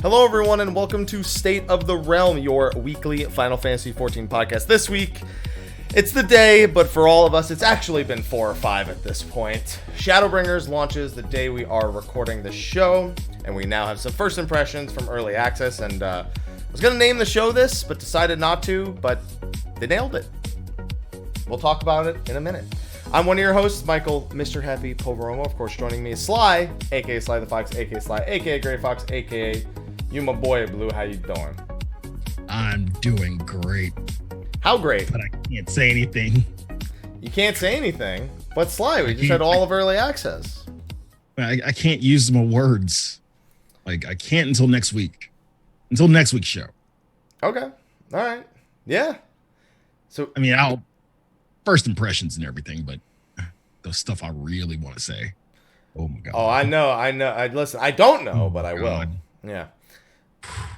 Hello everyone and welcome to State of the Realm, your weekly Final Fantasy XIV podcast. This week, it's the day, but for all of us, it's actually been 4 or 5 at this point. Shadowbringers launches the day we are recording the show, and we now have some first impressions from Early Access, and I was going to name the show this, but decided not to, but they nailed it. We'll talk about it in a minute. I'm one of your hosts, Michael, Mr. Happy Poveromo. Of course, joining me is Slyh, aka Slythefox, aka Slyh, aka Greyfox, aka you my boy, Blue. How you doing? I'm doing great. How great? But I can't say anything. You can't say anything? But Slyh, we just had all of Early Access. I can't use my words. Like, I can't until next week. Until next week's show. Okay. All right. Yeah. So, I mean, I'll first impressions and everything, but the stuff I really want to say. Oh my god. Oh, I know. Listen, I don't know, but I will. Yeah.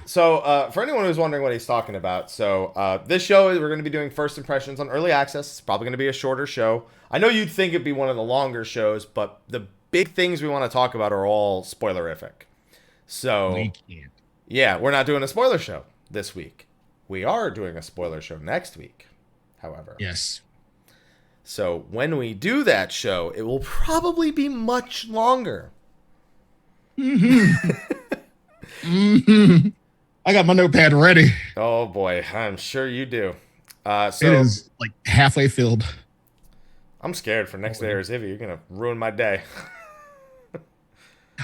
So, for anyone who's wondering what he's talking about, so this show, we're going to be doing first impressions on Early Access. It's probably going to be a shorter show. I know you'd think it'd be one of the longer shows, but the big things we want to talk about are all spoilerific. So, We can't. yeah, we're not doing a spoiler show this week. We are doing a spoiler show next week, however. Yes. So, when we do that show, it will probably be much longer. I got my notepad ready. Oh boy, I'm sure you do. It is like halfway filled. I'm scared for next day or Zivy. You're gonna ruin my day.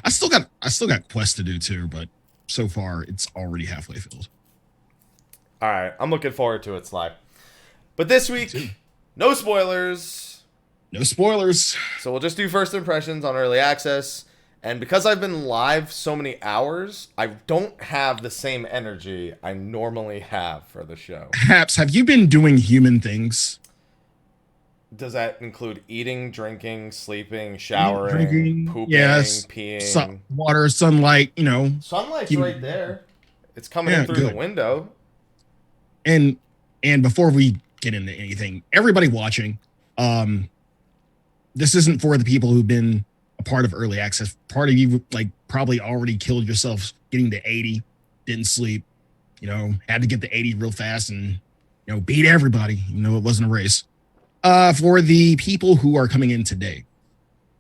I still got quests to do too, but so far it's already halfway filled. All right, I'm looking forward to it, Slyh. But this week, no spoilers. No spoilers. So we'll just do first impressions on Early Access. And because I've been live so many hours, I don't have the same energy I normally have for the show. Haps, have you been doing human things? Does that include eating, drinking, sleeping, showering, Drinking, pooping, yes, peeing? Water, sunlight, you know. Sunlight's right there. It's coming in through the window. And before we get into anything, everybody watching, this isn't for the people who've been a part of Early Access. Part of you like probably already killed yourself getting to 80, didn't sleep, you know, had to get to 80 real fast and, you know, beat everybody, you know, it wasn't a race. For the people who are coming in today,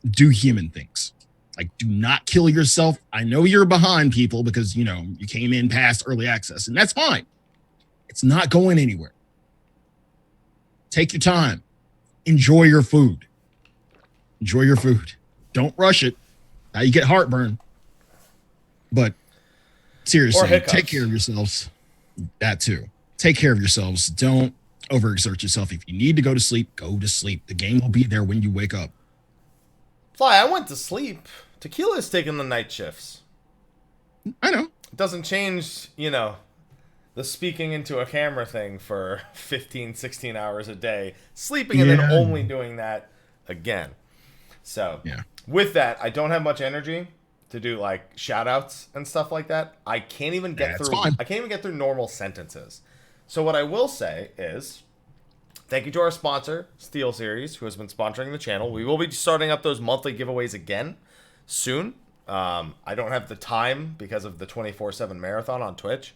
do human things. Like, do not kill yourself. I know you're behind, people, because, you know, you came in past Early Access, and that's fine. It's not going anywhere. Take your time. Enjoy your food. Enjoy your food. Don't rush it. Now you get heartburn. But seriously, take care of yourselves. That too. Take care of yourselves. Don't overexert yourself. If you need to go to sleep, go to sleep. The game will be there when you wake up. Slyh, I went to sleep. Tequila's taking the night shifts. I know. It doesn't change, you know, the speaking into a camera thing for 15, 16 hours a day. Sleeping and then only doing that again. So, with that, I don't have much energy to do like shout outs and stuff like that. I can't even get through normal sentences. So what I will say is thank you to our sponsor, Steel Series, who has been sponsoring the channel. We will be starting up those monthly giveaways again soon. I don't have the time because of the 24/7 marathon on Twitch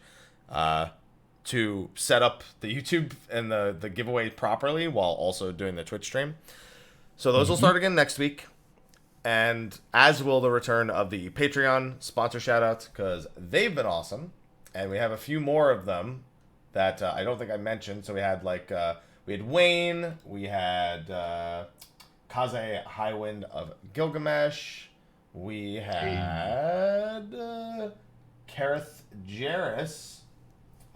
to set up the YouTube and the giveaway properly while also doing the Twitch stream. So those will start again next week. And as will the return of the Patreon sponsor shoutouts, because they've been awesome. And we have a few more of them that I don't think I mentioned. So we had we had Wayne, we had Kaze Highwind of Gilgamesh, we had Kareth Jarris.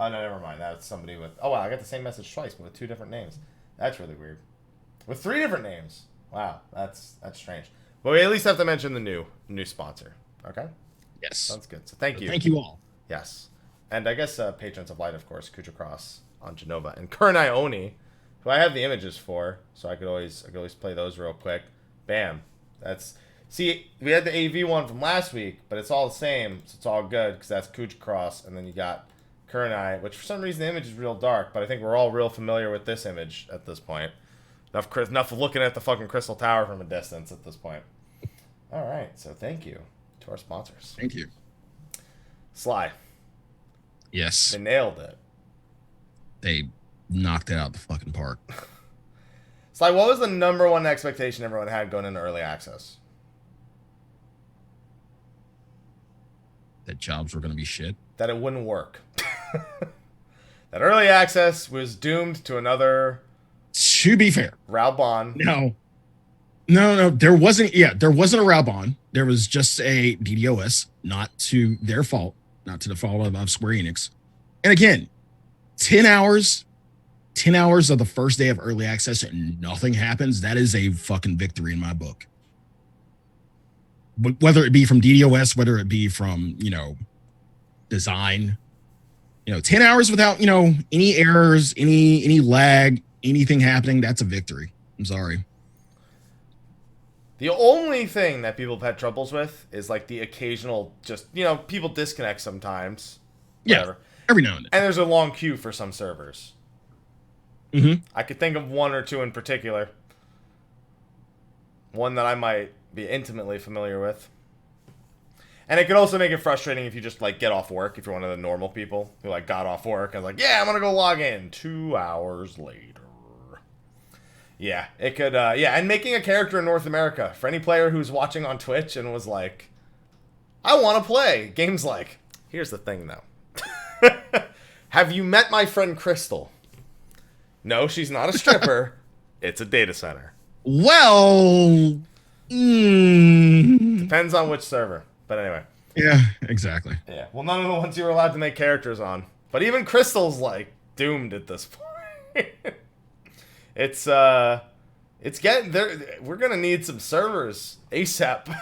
Oh no, never mind. That's somebody with. Oh wow, I got the same message twice, but with 2 different names. That's really weird. With 3 different names. Wow, that's strange. But we at least have to mention the new sponsor. Okay. Yes. Sounds good. So thank you. Thank you all. Yes. And I guess Patrons of Light, of course, Khuja Cross on Jenova and Kurenai Oni, who I have the images for, so I could always play those real quick. Bam. See, we had the AV one from last week, but it's all the same, so it's all good because that's Khuja Cross, and then you got Kurenai, which for some reason the image is real dark, but I think we're all real familiar with this image at this point. Enough looking at the fucking Crystal Tower from a distance at this point. All right, so thank you to our sponsors. Thank you. Slyh. Yes. They nailed it. They knocked it out of the fucking park. Slyh, what was the number one expectation everyone had going into early access? That jobs were going to be shit. That it wouldn't work. That early access was doomed to another... To be fair. Raubon. No. There wasn't a Raubon. There was just a DDoS, not to their fault, not to the fault of Square Enix. And again, 10 hours of the first day of early access and nothing happens. That is a fucking victory in my book. Whether it be from DDoS, whether it be from, design, 10 hours without, any errors, any lag, anything happening. That's a victory. I'm sorry. The only thing that people have had troubles with is like the occasional people disconnect sometimes. Whatever. Yeah. Every now and then. And there's a long queue for some servers. Mm-hmm. I could think of one or two in particular. One that I might be intimately familiar with. And it could also make it frustrating if you just like get off work, if you're one of the normal people who like got off work and like, yeah, I'm gonna go log in 2 hours later. Yeah, it could and making a character in North America for any player who's watching on Twitch and was like, I want to play. Game's like, here's the thing though. Have you met my friend Crystal? No, she's not a stripper. It's a data center. Well, depends on which server. But anyway. Yeah, exactly. Yeah. Well, none of the ones you were allowed to make characters on. But even Crystal's like doomed at this point. It's getting there. We're gonna need some servers ASAP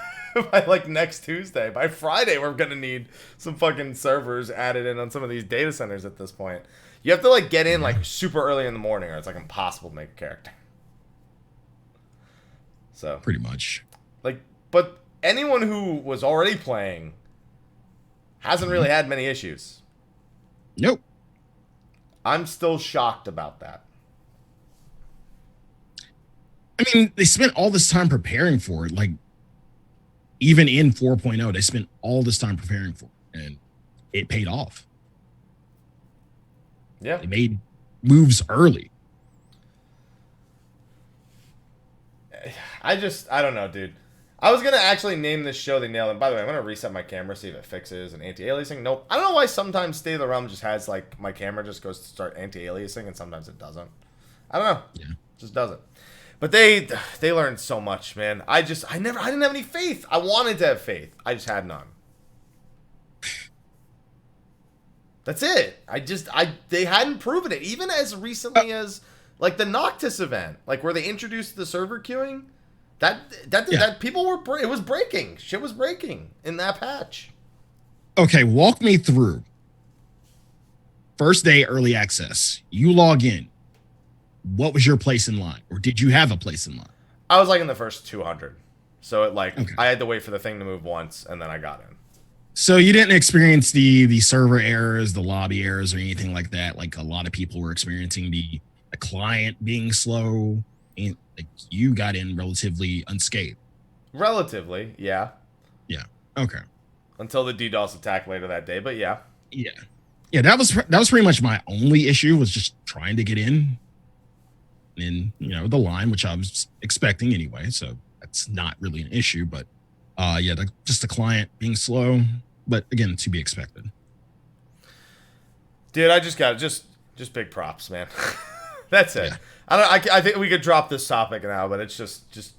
by like next Tuesday. By Friday, we're gonna need some fucking servers added in on some of these data centers at this point. You have to like get in like super early in the morning, or it's like impossible to make a character. So pretty much. But anyone who was already playing hasn't really had many issues. Nope. I'm still shocked about that. I mean, they spent all this time preparing for it. Like, even in 4.0, they spent all this time preparing for it, and it paid off. Yeah. They made moves early. I don't know, dude. I was going to actually name this show They Nailed It. By the way, I'm going to reset my camera, see if it fixes an anti-aliasing. Nope. I don't know why sometimes State of the Realm just has, like, my camera just goes to start anti-aliasing, and sometimes it doesn't. I don't know. Yeah. It just doesn't. But they learned so much, man. I didn't have any faith. I wanted to have faith. I just had none. That's it. They hadn't proven it. Even as recently as, like, the Noctis event. Like, where they introduced the server queuing. That people were, it was breaking. Shit was breaking in that patch. Okay, walk me through. First day early access. You log in. What was your place in line? Or did you have a place in line? I was like in the first 200. So I had to wait for the thing to move once and then I got in. So you didn't experience the server errors, the lobby errors, or anything like that. Like a lot of people were experiencing the client being slow. And like you got in relatively unscathed. Relatively, yeah. Yeah. Okay. Until the DDoS attack later that day, but yeah. Yeah. Yeah, that was pretty much my only issue, was just trying to get in the line, which I was expecting anyway. So that's not really an issue, but just the client being slow, but again, to be expected. Dude, I just got just big props, man. That's it. Yeah. I think we could drop this topic now, but it's just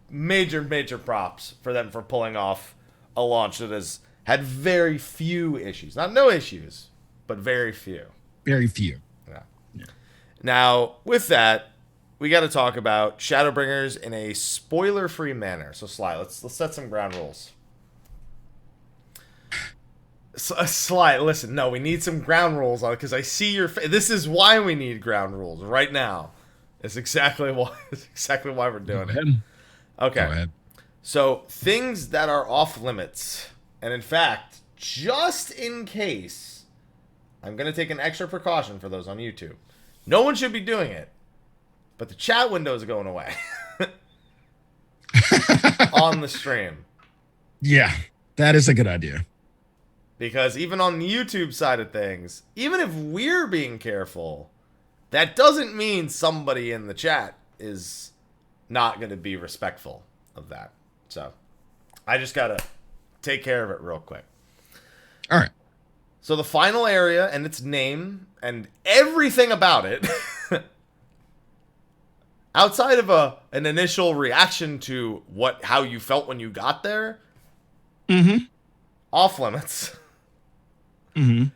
major props for them for pulling off a launch that has had very few issues. Not no issues, but very few. Very few. Yeah. Now, with that, we got to talk about Shadowbringers in a spoiler-free manner. So, Slyh, let's set some ground rules. Slyh, listen, no, we need some ground rules on it because I see your face. This is why we need ground rules right now. It's exactly why we're doing it. Okay. Go ahead. So, things that are off limits. And in fact, just in case, I'm going to take an extra precaution for those on YouTube. No one should be doing it. But the chat window is going away. On the stream. Yeah, that is a good idea. Because even on the YouTube side of things, even if we're being careful, that doesn't mean somebody in the chat is not going to be respectful of that. So I just got to take care of it real quick. All right. So the final area and its name and everything about it, outside of an initial reaction to how you felt when you got there, off limits. And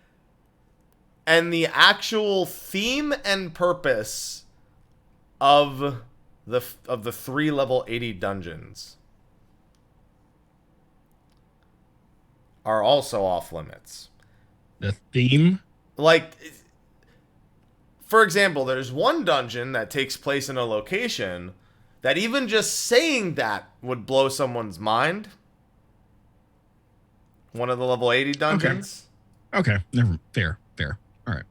the actual theme and purpose of the 3 level 80 dungeons are also off limits. The theme? Like, for example, there's one dungeon that takes place in a location that even just saying that would blow someone's mind. One of the level 80 dungeons. Okay. Fair. All right.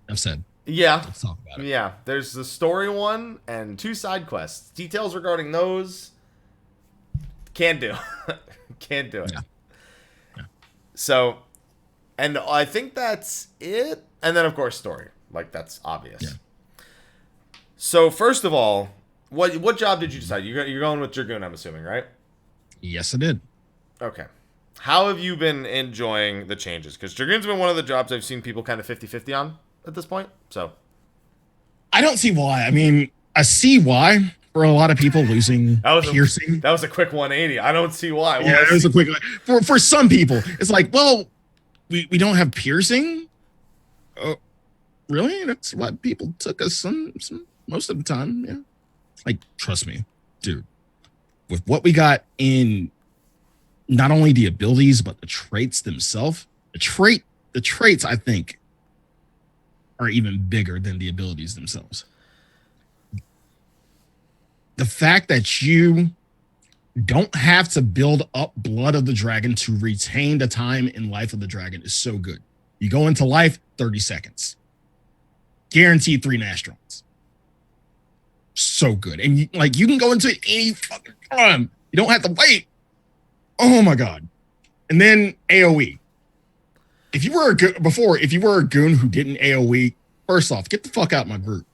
I've said. Yeah. Let's talk about it. Yeah. There's the story one and 2 side quests. Details regarding those, can't do. Can't do it. Yeah. So, and I think that's it. And then, of course, story. Like, that's obvious. Yeah. So, first of all, what job did you decide? You're going with Dragoon, I'm assuming, right? Yes, I did. Okay. How have you been enjoying the changes? Because Dragoon's been one of the jobs I've seen people kind of 50-50 on at this point. So I don't see why. I mean, I see why for a lot of people losing piercing. That was a quick 180. I don't see why. Yeah, it was a quick. For some people, it's like, well, we don't have piercing. Oh, really? That's what people took us some most of the time. Yeah. Like, trust me, dude. With what we got in not only the abilities, but the traits themselves. The traits, I think, are even bigger than the abilities themselves. The fact that you don't have to build up Blood of the Dragon to retain the time in Life of the Dragon is so good. You go into life, 30 seconds. Guaranteed 3 Nastrons. So good. And you can go into it any fucking time. You don't have to wait. Oh my God. And then AoE. If you were a goon who didn't AoE, first off, get the fuck out of my group.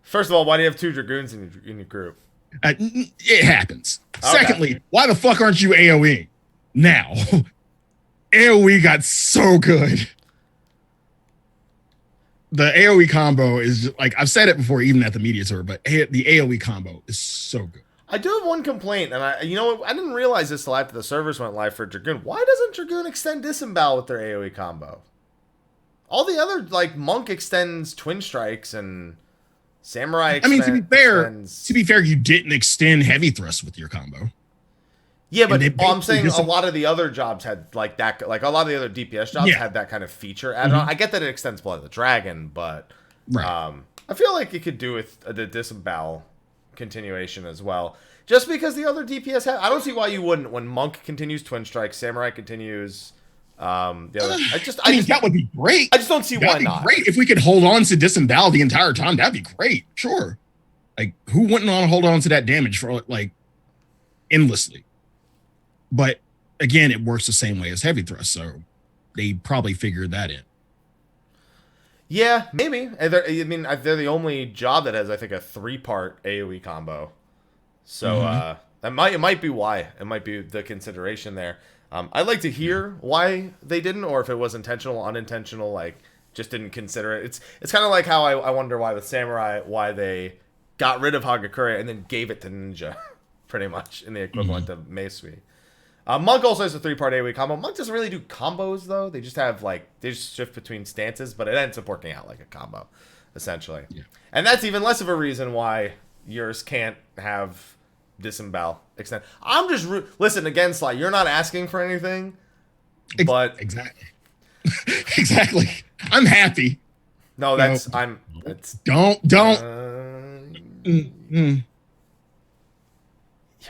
First of all, why do you have 2 Dragoons in your group? It happens. Okay. Secondly, why the fuck aren't you AoE? Now, AoE got so good. The AoE combo is just, like, I've said it before, even at the media tour, but the AoE combo is so good. I do have one complaint, and I didn't realize this till after the servers went live for Dragoon. Why doesn't Dragoon extend Disembowel with their AoE combo? All the other, like, Monk extends Twin Strikes and Samurai extends... I mean, to be fair, you didn't extend Heavy Thrust with your combo. Yeah, but I'm saying a lot of the other jobs had, like, that... Like, a lot of the other DPS jobs had that kind of feature added on. I get that it extends Blood of the Dragon, but... Right. I feel like it could do with the Disembowel continuation as well. Just because the other DPS have... I don't see why you wouldn't. When Monk continues Twin Strike, Samurai continues... the other... I mean, that would be great. I just don't see why not. Great if we could hold on to Disembowel the entire time. That'd be great. Sure. Like, who wouldn't want to hold on to that damage for, like, endlessly? But again, it works the same way as Heavy Thrust, so they probably figured that in. Yeah, maybe. They're the only job that has, I think, a 3-part AoE combo. So it might be why. It might be the consideration there. I'd like to hear why they didn't, or if it was intentional, unintentional, like, just didn't consider it. It's kind of like how I wonder why with Samurai, why they got rid of Hagakure and then gave it to Ninja, pretty much, in the equivalent of Meisui. Monk also has a 3-part AoE combo. Monk doesn't really do combos, though. They just have, like, they just shift between stances, but it ends up working out like a combo, essentially. Yeah. And that's even less of a reason why yours can't have Disembowel extend. I'm just... Listen, again, Sly, you're not asking for anything, but... Exactly. Exactly. I'm happy. No, that's... No. It's... Don't. You're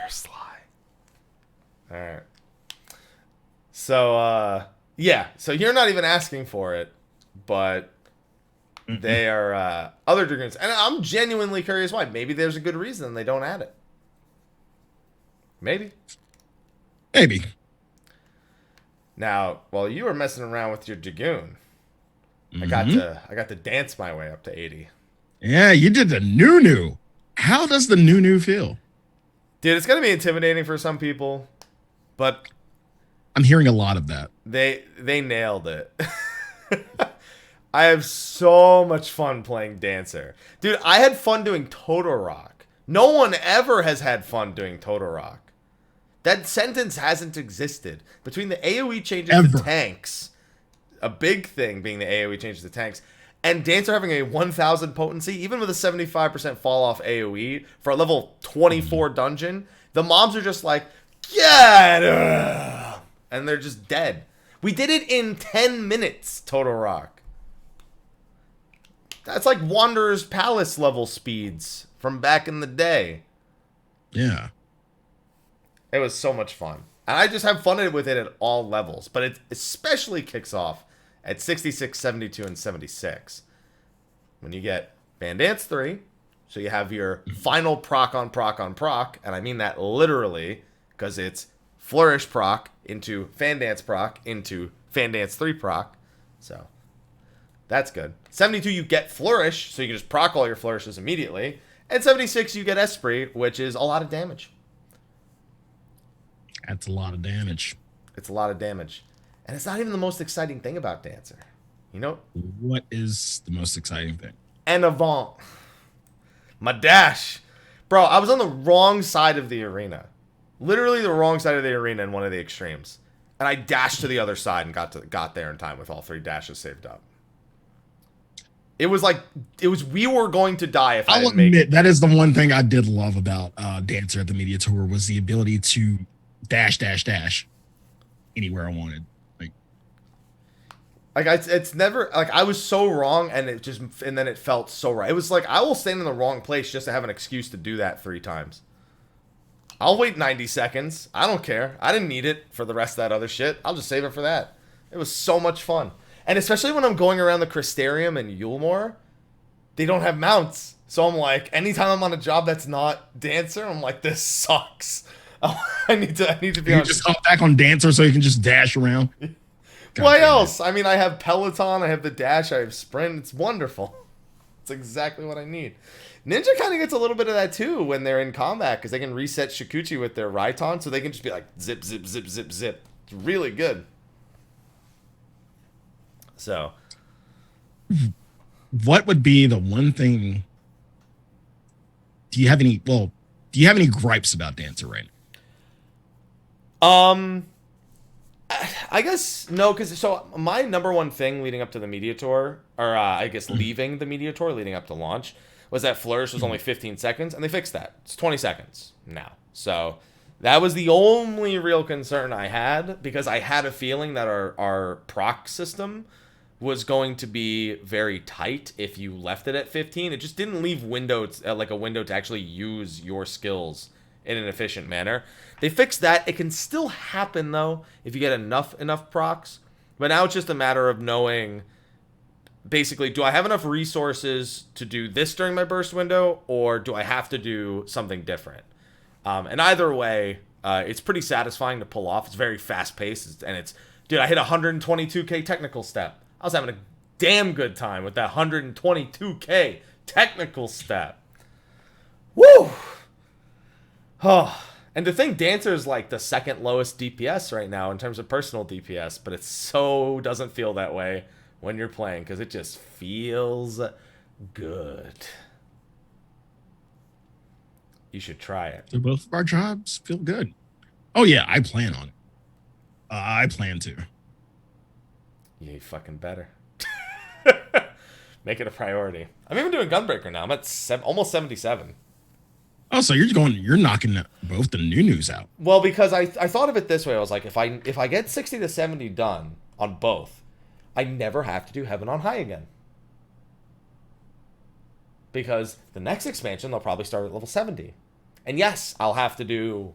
Sly. All right. So, yeah. So you're not even asking for it, but they are other Dragoons. And I'm genuinely curious why. Maybe there's a good reason they don't add it. Maybe. Now, while you were messing around with your Dragoon, I got to dance my way up to 80. Yeah, you did the Nunu. How does the Nunu feel? Dude, it's going to be intimidating for some people, but I'm hearing a lot of that. They nailed it. I have so much fun playing Dancer. Dude, I had fun doing Totorock. No one ever has had fun doing Totorock. That sentence hasn't existed. Between the AoE changes to tanks, a big thing being the AoE changes to tanks, and Dancer having a 1000 potency, even with a 75% fall off AoE for a level 24 dungeon, the mobs are just like, get her! And they're just dead. We did it in 10 minutes, Totorock. That's like Wanderer's Palace level speeds from back in the day. Yeah. It was so much fun. And I just have fun with it at all levels. But it especially kicks off at 66, 72, and 76. When you get Fan Dance 3, so you have your final proc on proc on proc, and I mean that literally, because it's Flourish proc into Fan Dance proc into Fan Dance 3 proc. So that's good. 72, you get Flourish, so you can just proc all your Flourishes immediately. And 76, you get Esprit, which is a lot of damage. That's a lot of damage. It's a lot of damage. And it's not even the most exciting thing about Dancer. You know? What is the most exciting thing? En avant. My dash. Bro, I was on the wrong side of the arena. Literally the wrong side of the arena in one of the extremes. And I dashed to the other side and got there in time with all 3 dashes saved up. It was we were going to die if I didn't make it. I'll admit, that is the one thing I did love about Dancer at the Media Tour was the ability to dash anywhere I wanted. It's never like I was so wrong and then it felt so right. It was like I will stand in the wrong place just to have an excuse to do that 3 times. I'll wait 90 seconds. I don't care. I didn't need it for the rest of that other shit. I'll just save it for that. It was so much fun. And especially when I'm going around the Crystarium and Yulmore, they don't have mounts. So I'm like, anytime I'm on a job that's not Dancer, I'm like, this sucks. I need to be on. You just hop back on Dancer so you can just dash around. What else? I mean, I have Peloton, I have the dash, I have sprint. It's wonderful. It's exactly what I need. Ninja kind of gets a little bit of that too when they're in combat because they can reset Shikuchi with their Raiton, so they can just be like zip, zip, zip, zip, zip. It's really good. So, what would be the one thing? Do you have any gripes about Dancer right now? I guess no, because my number one thing leading up to the Media Tour, or I guess leaving the Media Tour leading up to launch, was that Flourish was only 15 seconds, and they fixed that. It's 20 seconds now. So that was the only real concern I had, because I had a feeling that our proc system was going to be very tight if you left it at 15. It just didn't leave a window to actually use your skills in an efficient manner. They fixed that. It can still happen though if you get enough procs. But now it's just a matter of knowing, basically, do I have enough resources to do this during my burst window, or do I have to do something different? And either way, it's pretty satisfying to pull off. It's very fast paced, and dude, I hit 122k technical step. I was having a damn good time with that 122k technical step. Woo! Oh, and to think Dancer is like the second lowest DPS right now in terms of personal DPS, but it so doesn't feel that way when you're playing because it just feels good. You should try it. So both of our jobs feel good. Oh yeah, I plan on it. I plan to. Yeah, you fucking better. Make it a priority. I'm even doing Gunbreaker now. I'm at almost 77. Oh, so you're knocking both the Nunus out. Well, because I thought of it this way. I was like, if I get 60 to 70 done on both, I never have to do Heaven on High again. Because the next expansion, they'll probably start at level 70. And yes, I'll have to do,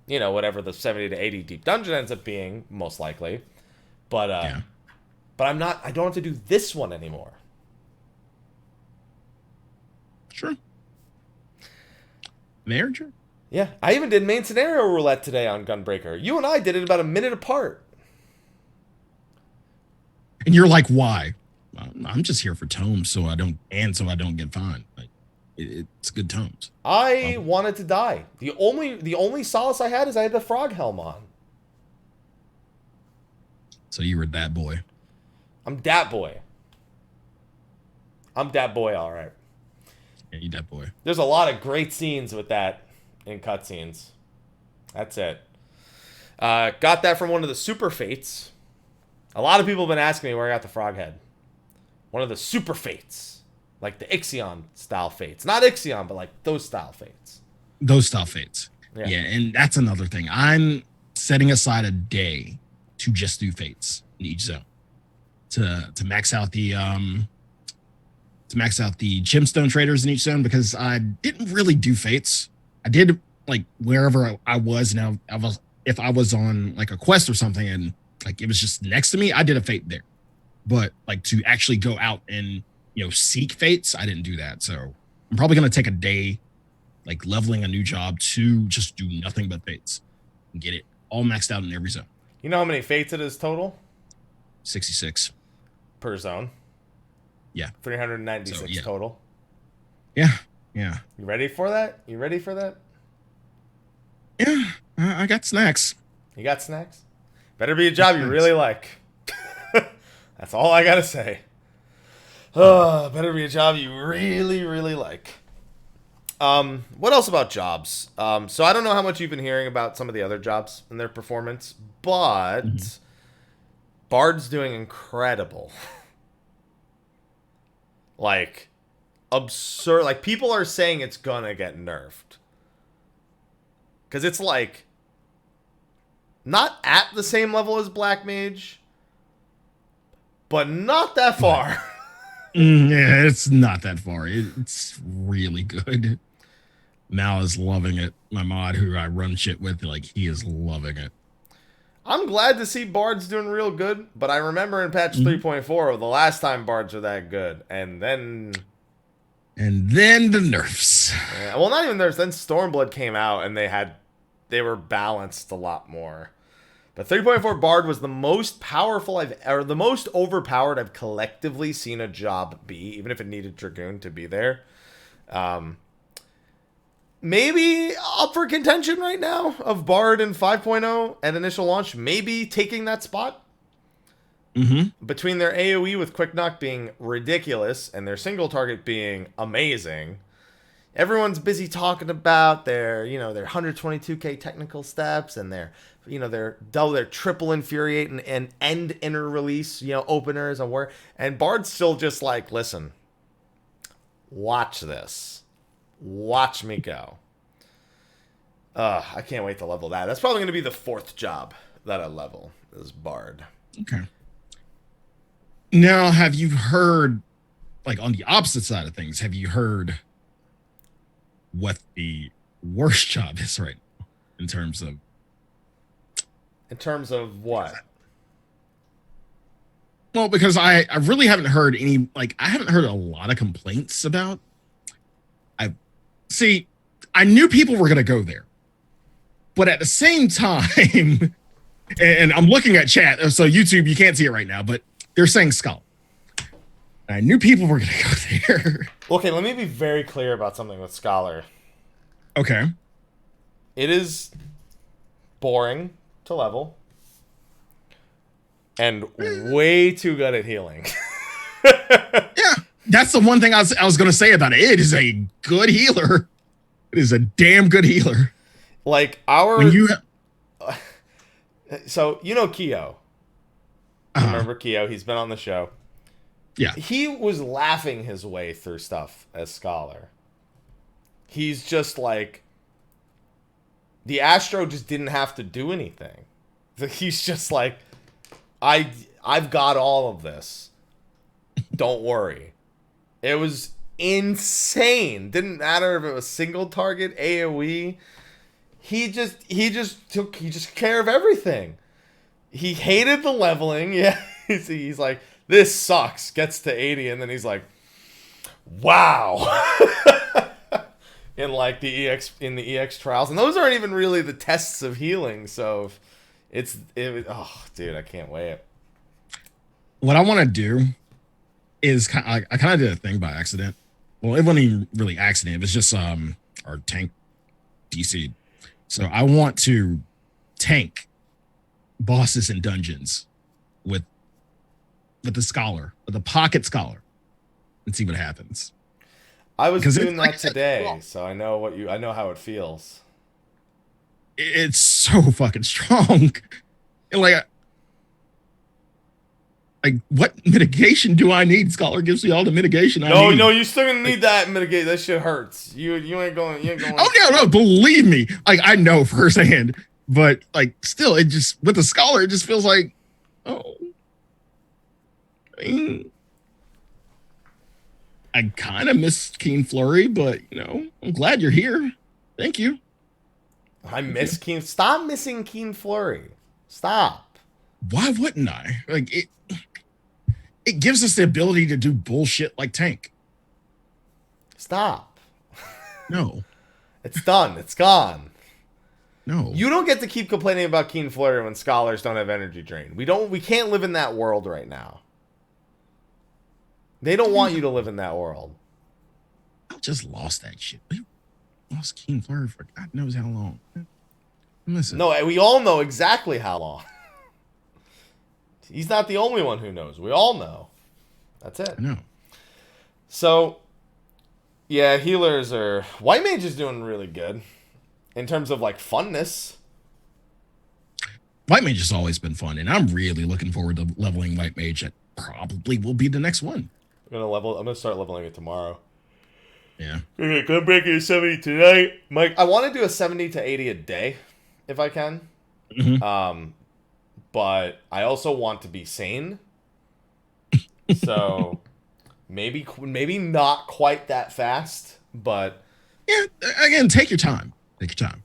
whatever the 70 to 80 deep dungeon ends up being, most likely. But yeah. But I don't have to do this one anymore. Sure. Manager? Yeah, I even did main scenario roulette today on Gunbreaker. You and I did it about a minute apart. And you're like, why? I'm just here for tomes so I don't get fined. Like, it's good tomes. I wanted to die. The only solace I had is I had the frog helm on. So you were that boy. I'm that boy. I'm that boy, all right. Yeah, you that boy. There's a lot of great scenes with that in cutscenes. That's it. Got that from one of the super fates. A lot of people have been asking me where I got the frog head. One of the super fates. Like the Ixion style fates. Not Ixion, but like those style fates. Those style fates. Yeah. Yeah, and that's another thing. I'm setting aside a day to just do fates in each zone. To max out the gemstone traders in each zone, because I didn't really do fates. I did like wherever I was. Now if I was on like a quest or something and like it was just next to me, I did a fate there. But like to actually go out and, you know, seek fates, I didn't do that. So I'm probably going to take a day like leveling a new job to just do nothing but fates and get it all maxed out in every zone. You know how many fates it is total? 66 per zone. Yeah. 396 total. Yeah. Yeah. You ready for that? Yeah. I got snacks. You got snacks? Better be a job you really like. That's all I gotta say. Better be a job you really, really like. What else about jobs? So I don't know how much you've been hearing about some of the other jobs and their performance, but Bard's doing incredible. Like, absurd. Like, people are saying it's gonna get nerfed. Because it's like, not at the same level as Black Mage, but not that far. Yeah, it's not that far. It's really good. Mal is loving it. My mod who I run shit with, like, he is loving it. I'm glad to see Bards doing real good, but I remember in patch 3.4, the last time Bards were that good, and then the nerfs. Yeah, well, not even nerfs. Then Stormblood came out, and they were balanced a lot more. But 3.4 Bard was the most powerful the most overpowered I've collectively seen a job be, even if it needed Dragoon to be there. Maybe up for contention right now of Bard in 5.0 at initial launch, maybe taking that spot. Between their AoE with Quick Knock being ridiculous and their single target being amazing, everyone's busy talking about their 122k technical steps and their triple infuriate and end inner release, openers and Bard's still just like, listen, watch this. Watch me go. I can't wait to level that. That's probably going to be the 4th job that I level is Bard. Okay. Now, have you heard, like on the opposite side of things, have you heard what the worst job is right now in terms of what? Well, because I really haven't heard any, like, I haven't heard a lot of complaints about. I knew people were going to go there, but at the same time, and I'm looking at chat, so YouTube, you can't see it right now, but they're saying Skull. I knew people were going to go there. Okay, let me be very clear about something with Scholar. Okay. It is boring to level and way too good at healing. Yeah, that's the one thing I was going to say about it. It is a good healer. It is a damn good healer. Like so Keo. Remember Keo? He's been on the show. Yeah. He was laughing his way through stuff as Scholar. He's just like, the Astro just didn't have to do anything. He's just like, I've got all of this. Don't worry. It was insane. Didn't matter if it was single target, AoE. He just took care of everything. He hated the leveling. Yeah. He's like, this sucks. Gets to 80 and then he's like, wow. In like the EX trials, and those aren't even really the tests of healing. So oh dude, I can't wait. what I want to do is I kind of did a thing by accident. Well, it wasn't even really accident. It was just our tank DC. So I want to tank bosses and dungeons with the scholar, with the pocket scholar, and see what happens. I was doing that today, so I know how it feels. It's so fucking strong. And like what mitigation do I need? Scholar gives me all the mitigation I need. No, you're still gonna need that mitigate. That shit hurts. You ain't going. Oh no, believe me. Like I know firsthand, but like still, it just with the scholar, it just feels like, I kind of miss Keen Flurry, but I'm glad you're here. Thank you. I miss Keen. Stop missing Keen Flurry. Stop. Why wouldn't I? Like it gives us the ability to do bullshit like tank. Stop. No. It's done. It's gone. No. You don't get to keep complaining about Keen Flurry when scholars don't have energy drain. We can't live in that world right now. They don't want you to live in that world. I just lost that shit. We lost Keen Flurry for God knows how long. Listen. No, we all know exactly how long. He's not the only one who knows. We all know. That's it. I know. So, yeah, healers are... White Mage is doing really good in terms of, like, funness. White Mage has always been fun, and I'm really looking forward to leveling White Mage. That probably will be the next one. I'm gonna start leveling it tomorrow. Yeah. Okay, gonna break it to 70 tonight. Mike, I want to do a 70 to 80 a day, if I can. Mm-hmm. But I also want to be sane. So maybe not quite that fast, but yeah, again, take your time. Take your time.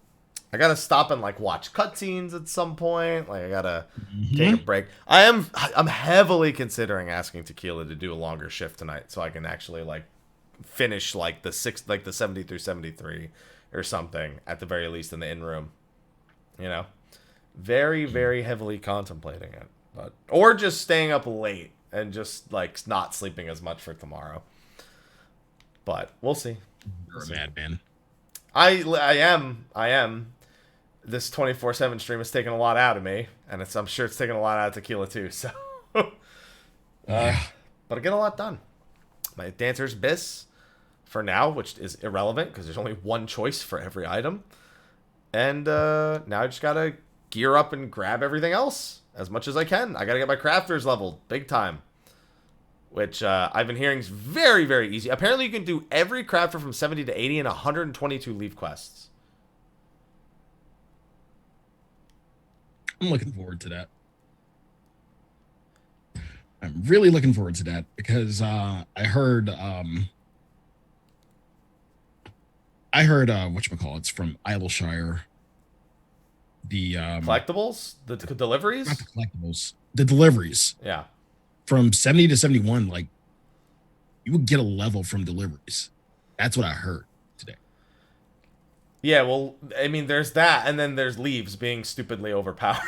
I gotta stop and like watch cutscenes at some point. Like I gotta take a break. I'm heavily considering asking Tequila to do a longer shift tonight, so I can actually like finish like the 70 through 73 or something at the very least in the in room. Very, very heavily contemplating it, or just staying up late and just like not sleeping as much for tomorrow. But we'll see. You're a madman. I am. This 24/7 stream has taken a lot out of me, and I'm sure it's taken a lot out of Tequila too. So, but I get a lot done. My Dancer's Abyss for now, which is irrelevant because there's only one choice for every item, and now I just gotta gear up and grab everything else as much as I can. I gotta get my crafters leveled big time, which I've been hearing is very, very easy. Apparently, you can do every crafter from 70 to 80 in 122 leaf quests. I'm looking forward to that. I'm really looking forward to that because I heard whatchamacallit's from Isleshire. The collectibles? The deliveries? Not the collectibles. The deliveries. Yeah. From 70 to 71, like you would get a level from deliveries. That's what I heard today. Yeah, well, I mean, there's that, and then there's leaves being stupidly overpowered.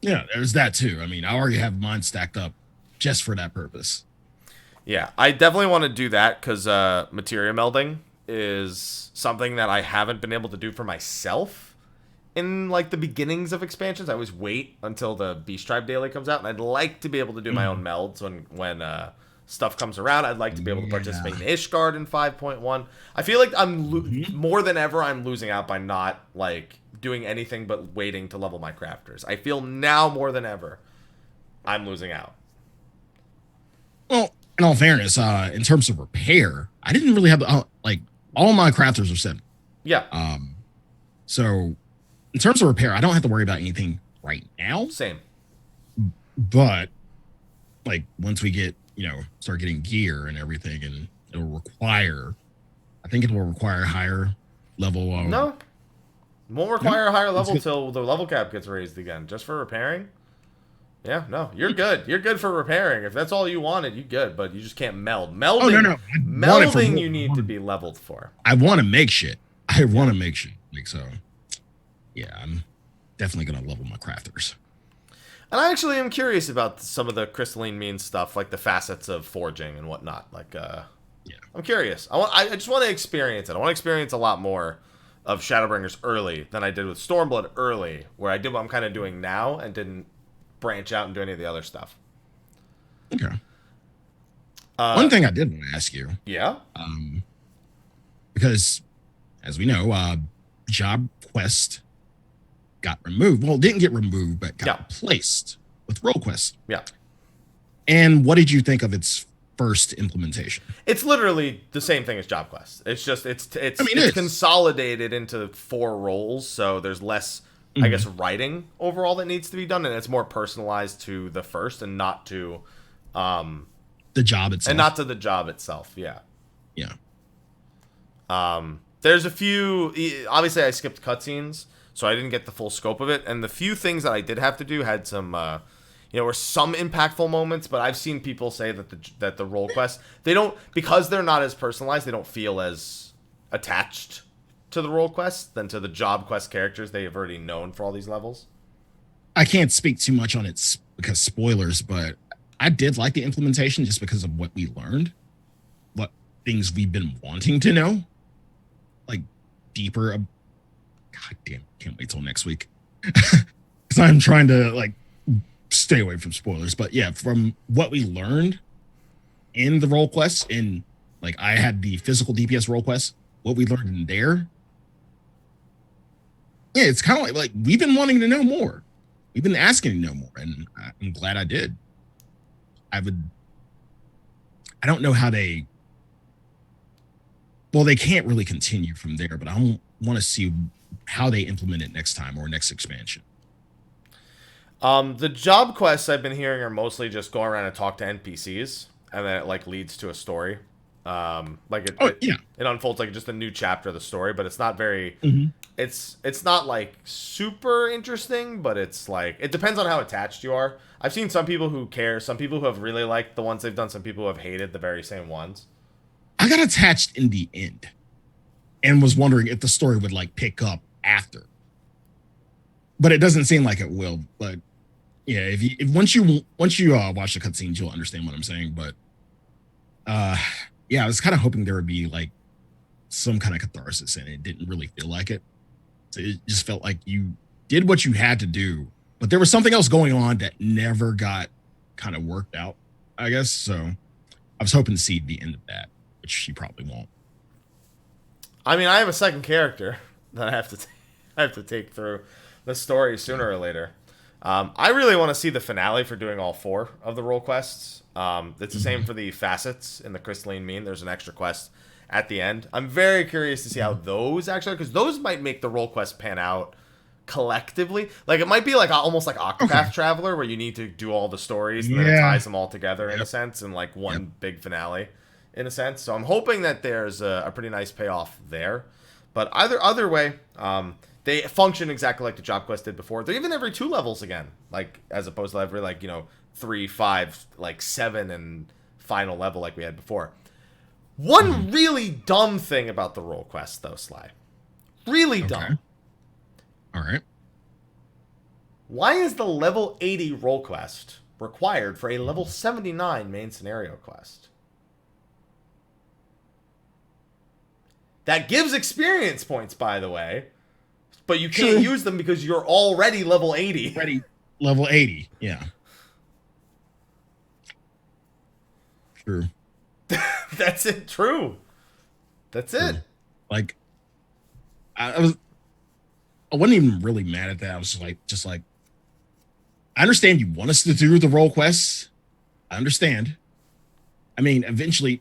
Yeah, there's that too. I mean, I already have mine stacked up just for that purpose. Yeah, I definitely want to do that because materia melding is something that I haven't been able to do for myself in like the beginnings of expansions. I always wait until the Beast Tribe Daily comes out, and I'd like to be able to do my own melds when stuff comes around. I'd like to be able to participate in Ishgard in 5.1. I feel like I'm more than ever I'm losing out by not like doing anything but waiting to level my crafters. I feel now more than ever I'm losing out. Well, in all fairness, in terms of repair, I didn't really have like all my crafters are set. Yeah. So in terms of repair, I don't have to worry about anything right now. Same. But like once we get, start getting gear and everything, and it'll require, I think it will require higher level. No, it won't require a higher level till the level cap gets raised again. Just for repairing. Yeah, no, you're good. You're good for repairing. If that's all you wanted, you good. But you just can't meld. Melding, no. Melding you need to be leveled for. I want to make shit. Like so. Yeah, I'm definitely gonna level my crafters. And I actually am curious about some of the crystalline means stuff, like the facets of forging and whatnot. Like, I'm curious. I just want to experience it. I want to experience a lot more of Shadowbringers early than I did with Stormblood early, where I did what I'm kind of doing now and didn't branch out and do any of the other stuff. Okay. One thing I did want to ask you. Yeah? Because, as we know, Job Quest got removed. Well, it didn't get removed, but got replaced with Role Quest. Yeah. And what did you think of its first implementation? It's literally the same thing as Job Quest. It's just it's consolidated into 4 roles, so there's less, I guess, writing overall that needs to be done, and it's more personalized to the first and not to the job itself. And not to the job itself. Yeah. Yeah. There's a few. Obviously, I skipped cutscenes, so I didn't get the full scope of it. And the few things that I did have to do had some, were some impactful moments. But I've seen people say that the role quests, they don't, because they're not as personalized, they don't feel as attached to the role quests than to the job quest characters they have already known for all these levels. I can't speak too much on it because spoilers, but I did like the implementation just because of what we learned, what things we've been wanting to know. Like deeper. God damn, can't wait till next week. Because I'm trying to stay away from spoilers. But yeah, from what we learned in the role quests, I had the physical DPS role quests, what we learned in there. Yeah, it's kind of like we've been wanting to know more. We've been asking to know more, and I'm glad I did. I don't know how they can't really continue from there, but I want to see how they implement it next time or next expansion. The job quests I've been hearing are mostly just go around and talk to NPCs, and then it leads to a story. It unfolds like just a new chapter of the story, but it's not very. It's not super interesting, but it's it depends on how attached you are. I've seen some people who care, some people who have really liked the ones they've done, some people who have hated the very same ones. I got attached in the end and was wondering if the story would pick up after. But it doesn't seem like it will. But yeah, once you watch the cutscenes, you'll understand what I'm saying. But I was kind of hoping there would be some kind of catharsis, and it didn't really feel like it. So it just felt like you did what you had to do, but there was something else going on that never got kind of worked out, I guess. So I was hoping to see the end of that, which she probably won't. I mean, I have a second character that I have to take through the story sooner or later. I really want to see the finale for doing all 4 of the role quests. It's the same for the facets in the crystalline mean. There's an extra quest at the end. I'm very curious to see how those actually, because those might make the role quest pan out collectively. It might be almost like Octopath Traveler, where you need to do all the stories and then it ties them all together in a sense in one big finale in a sense. So I'm hoping that there's a pretty nice payoff there. But either way, they function exactly like the job quest did before. They're even every 2 levels again, as opposed to every 3, 5, 7 and final level like we had before. One really dumb thing about the role quest, though, Sly. Really dumb. All right. Why is the level 80 role quest required for a level 79 main scenario quest? That gives experience points, by the way, but you can't use them because you're already level 80. Level 80, yeah. True. That's it. True. That's it. I wasn't even really mad at that. I was just like, I understand you want us to do the role quests. I understand. I mean, eventually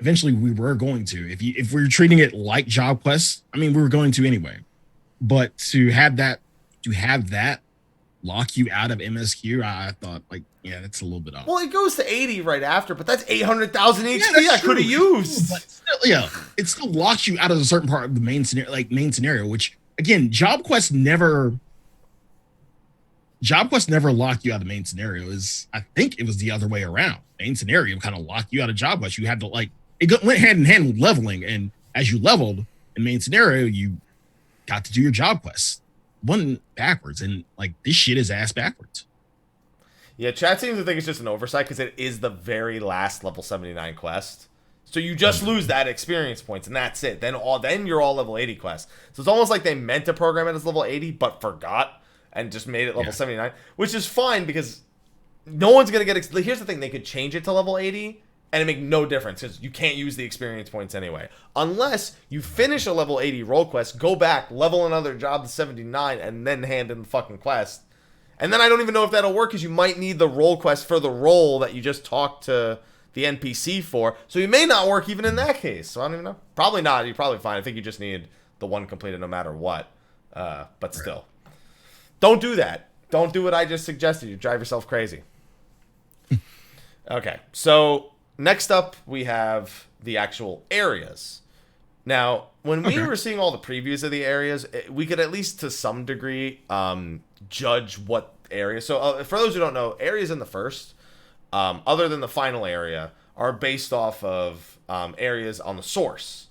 we were going to. If we were treating it like job quests, I mean, we were going to anyway. But to have that lock you out of MSQ, I thought that's a little bit off. Well, it goes to 80 right after, but that's 800,000 HP I could have used. But still, it still locks you out of a certain part of the main scenario, which again, job quests never lock you out of the main scenario. I think it was the other way around. Main scenario kind of locked you out of job quests. You had to it went hand in hand with leveling, and as you leveled in main scenario, you got to do your job quests. One backwards, and this shit is ass backwards. Yeah, chat seems to think it's just an oversight because it is the very last level 79 quest. So you just lose that experience points, and that's it. Then you're all level 80 quests. So it's almost like they meant to program it as level 80, but forgot and just made it level 79, which is fine because no one's gonna get. Here's the thing: they could change it to level 80, and it make no difference because you can't use the experience points anyway, unless you finish a level 80 role quest, go back, level another job to 79, and then hand in the fucking quest. And then I don't even know if that'll work because you might need the role quest for the role that you just talked to the NPC for. So you may not work even in that case. So I don't even know. Probably not. You're probably fine. I think you just need the one completed no matter what. But still. Don't do that. Don't do what I just suggested. You drive yourself crazy. Okay. So next up we have the actual areas. Now, when we were seeing all the previews of the areas, we could at least to some degree judge what area. So for those who don't know, areas in the first, other than the final area, are based off of areas on the source.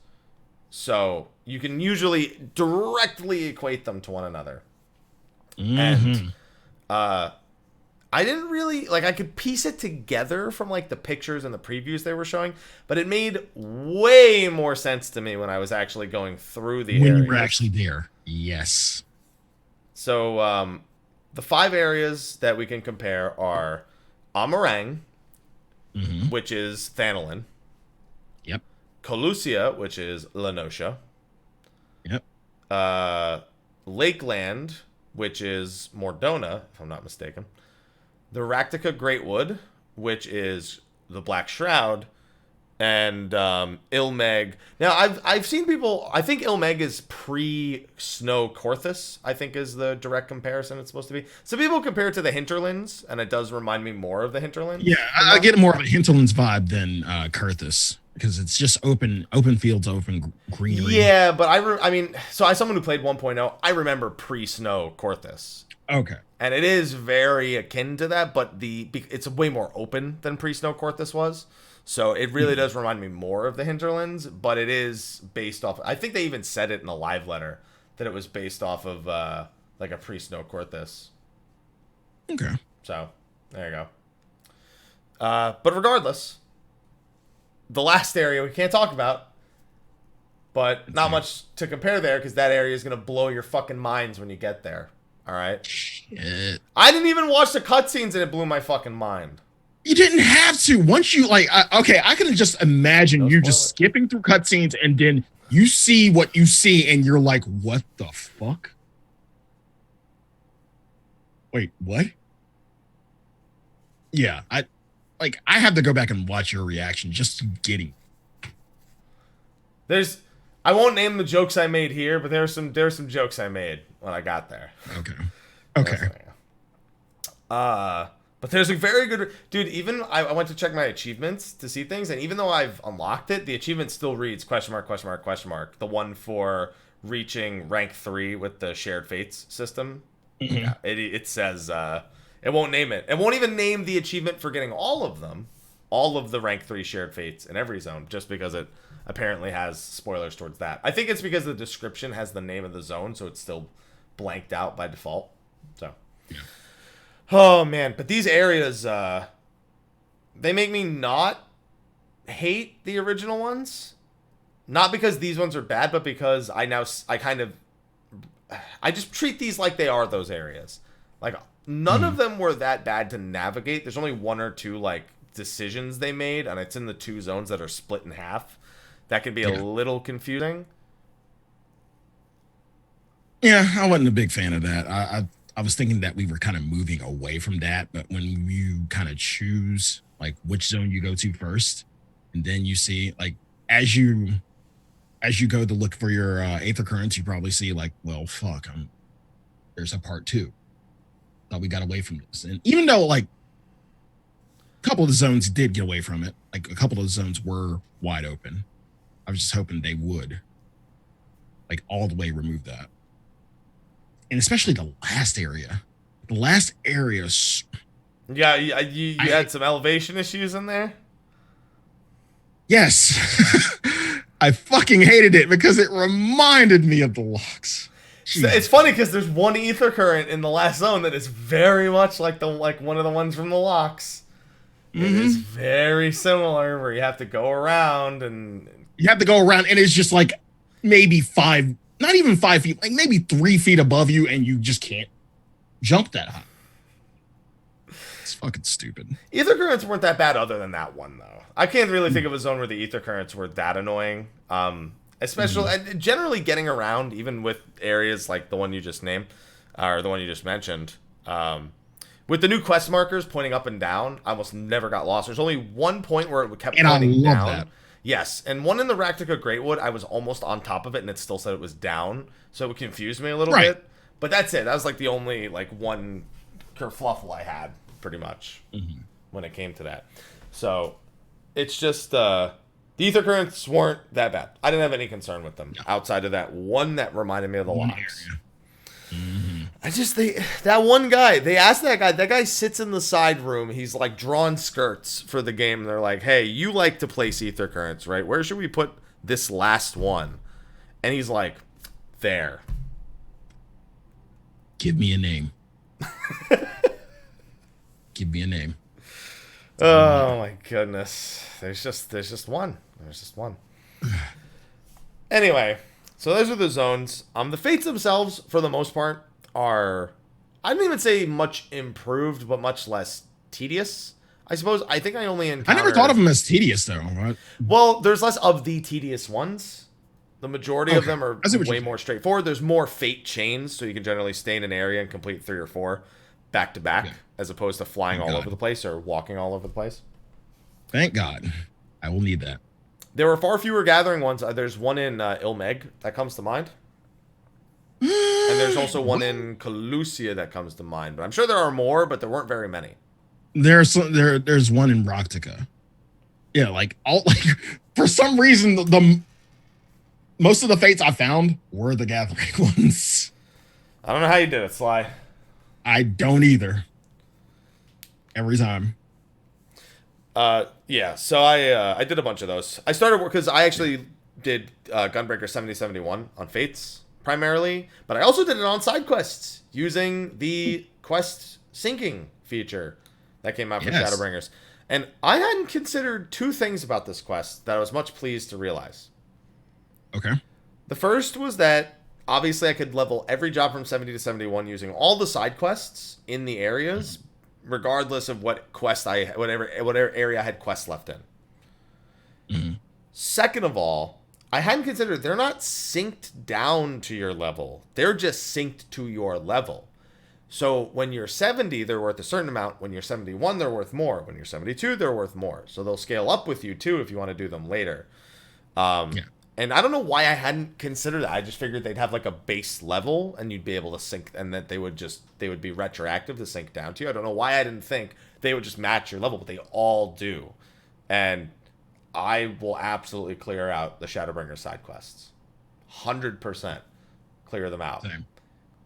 So you can usually directly equate them to one another. And I didn't really, I could piece it together from, the pictures and the previews they were showing, but it made way more sense to me when I was actually going through the areas. When you were actually there. Yes. So, the 5 areas that we can compare are Amarang, which is Thanelin. Yep. Colusia, which is Lenosha. Yep. Lakeland, which is Mordona, if I'm not mistaken. The Raktica Greatwood, which is the Black Shroud, and Ilmeg. Now, I've seen people. I think Ilmeg is pre-Snow Korthus. I think is the direct comparison it's supposed to be. Some people compare it to the Hinterlands, and it does remind me more of the Hinterlands. Yeah, I get more of a Hinterlands vibe than Korthus because it's just open fields, open greenery. Yeah, but I mean, so as someone who played 1.0, I remember pre-Snow Korthus. Okay. And it is very akin to that, but it's way more open than pre-Snow Korthus was. So it really does remind me more of the Hinterlands, but it is based off. I think they even said it in a live letter that it was based off of a pre-Snow Korthus. Okay. So there you go. But regardless, the last area we can't talk about, but not much to compare there because that area is going to blow your fucking minds when you get there. All right. Shit. I didn't even watch the cutscenes and it blew my fucking mind. You didn't have to. Once you I can just imagine you just skipping through cutscenes and then you see what you see and you're like, what the fuck? Wait, what? Yeah, I have to go back and watch your reaction just getting. I won't name the jokes I made here, but there's some jokes I made when I got there. Okay. But there's a very good dude. Even I went to check my achievements to see things, and even though I've unlocked it, the achievement still reads ? The one for reaching rank 3 with the shared fates system. Yeah, it says it won't name it. It won't even name the achievement for getting all of them, all of the rank 3 shared fates in every zone, just because it apparently has spoilers towards that. I think it's because the description has the name of the zone, so it's still blanked out by default. So. Yeah. Oh, man. But these areas, they make me not hate the original ones. Not because these ones are bad, but because I just treat these like they are those areas. None of them were that bad to navigate. There's only 1 or 2, decisions they made, and it's in the 2 zones that are split in half. That can be a little confusing. Yeah, I wasn't a big fan of that. I was thinking that we were kind of moving away from that, but when you kind of choose which zone you go to first, and then you see as you go to look for your Aether Currents, you probably see well, fuck, there's a part 2. Thought we got away from this, and even though a couple of the zones did get away from it, a couple of the zones were wide open. I was just hoping they would all the way remove that. And especially the last area. The last area. Yeah, you had some elevation issues in there? Yes. I fucking hated it because it reminded me of the locks. It's funny because there's one ether current in the last zone that is very much like one of the ones from the locks. It is very similar where you have to go around and it's just like maybe not even 5 feet, like maybe 3 feet above you, and you just can't jump that high. It's fucking stupid. Ether currents weren't that bad other than that one, though. I can't really think of a zone where the ether currents were that annoying. Especially, generally getting around, even with areas like the one you just named, or the one you just mentioned. With the new quest markers pointing up and down, I almost never got lost. There's only one point where it kept pointing down. That. Yes, and one in the Raktica Greatwood, I was almost on top of it, and it still said it was down, so it confused me a little bit. But that's it. That was like the only one kerfluffle I had, pretty much, when it came to that. So it's just the ether currents weren't that bad. I didn't have any concern with them outside of that one that reminded me of the locks. That one guy, they asked that guy sits in the side room. He's like drawing skirts for the game. And they're like, hey, you like to place ether currents, right? Where should we put this last one? And he's like, there. Give me a name. Give me a name. Oh my goodness. There's just one. There's just one. Anyway, so those are the zones. The fates themselves, for the most part, are, I don't even say much improved, but much less tedious. I suppose. I think I only encountered... I never thought of them as tedious, though. Right? Well, there's less of the tedious ones. The majority of them are way more straightforward. There's more fate chains, so you can generally stay in an area and complete 3 or 4 back to back, as opposed to flying all over the place or walking all over the place. Thank God. I will need that. There were far fewer gathering ones. There's one in Ilmeg that comes to mind. And there's also one in Calusia that comes to mind. But I'm sure there are more, but there weren't very many. There's one in Raktica. Yeah, for some reason the most of the fates I found were the gathering ones. I don't know how you did it, Sly. I don't either. Every time. Yeah, so I did a bunch of those. I started because I actually did Gunbreaker 7071 on Fates primarily, but I also did it on side quests using the quest syncing feature that came out for Shadowbringers. And I hadn't considered 2 things about this quest that I was much pleased to realize. Okay. The first was that obviously I could level every job from 70 to 71 using all the side quests in the areas, regardless of what quest whatever area I had quests left in. Second of all, I hadn't considered they're not synced down to your level. They're just synced to your level. So when you're 70, they're worth a certain amount. When you're 71, they're worth more. When you're 72, they're worth more. So they'll scale up with you too if you want to do them later. And I don't know why I hadn't considered that. I just figured they'd have like a base level and you'd be able to sync, and that they would be retroactive to sync down to you. I don't know why I didn't think they would just match your level, but they all do. And I will absolutely clear out the Shadowbringer side quests. 100% clear them out. Same.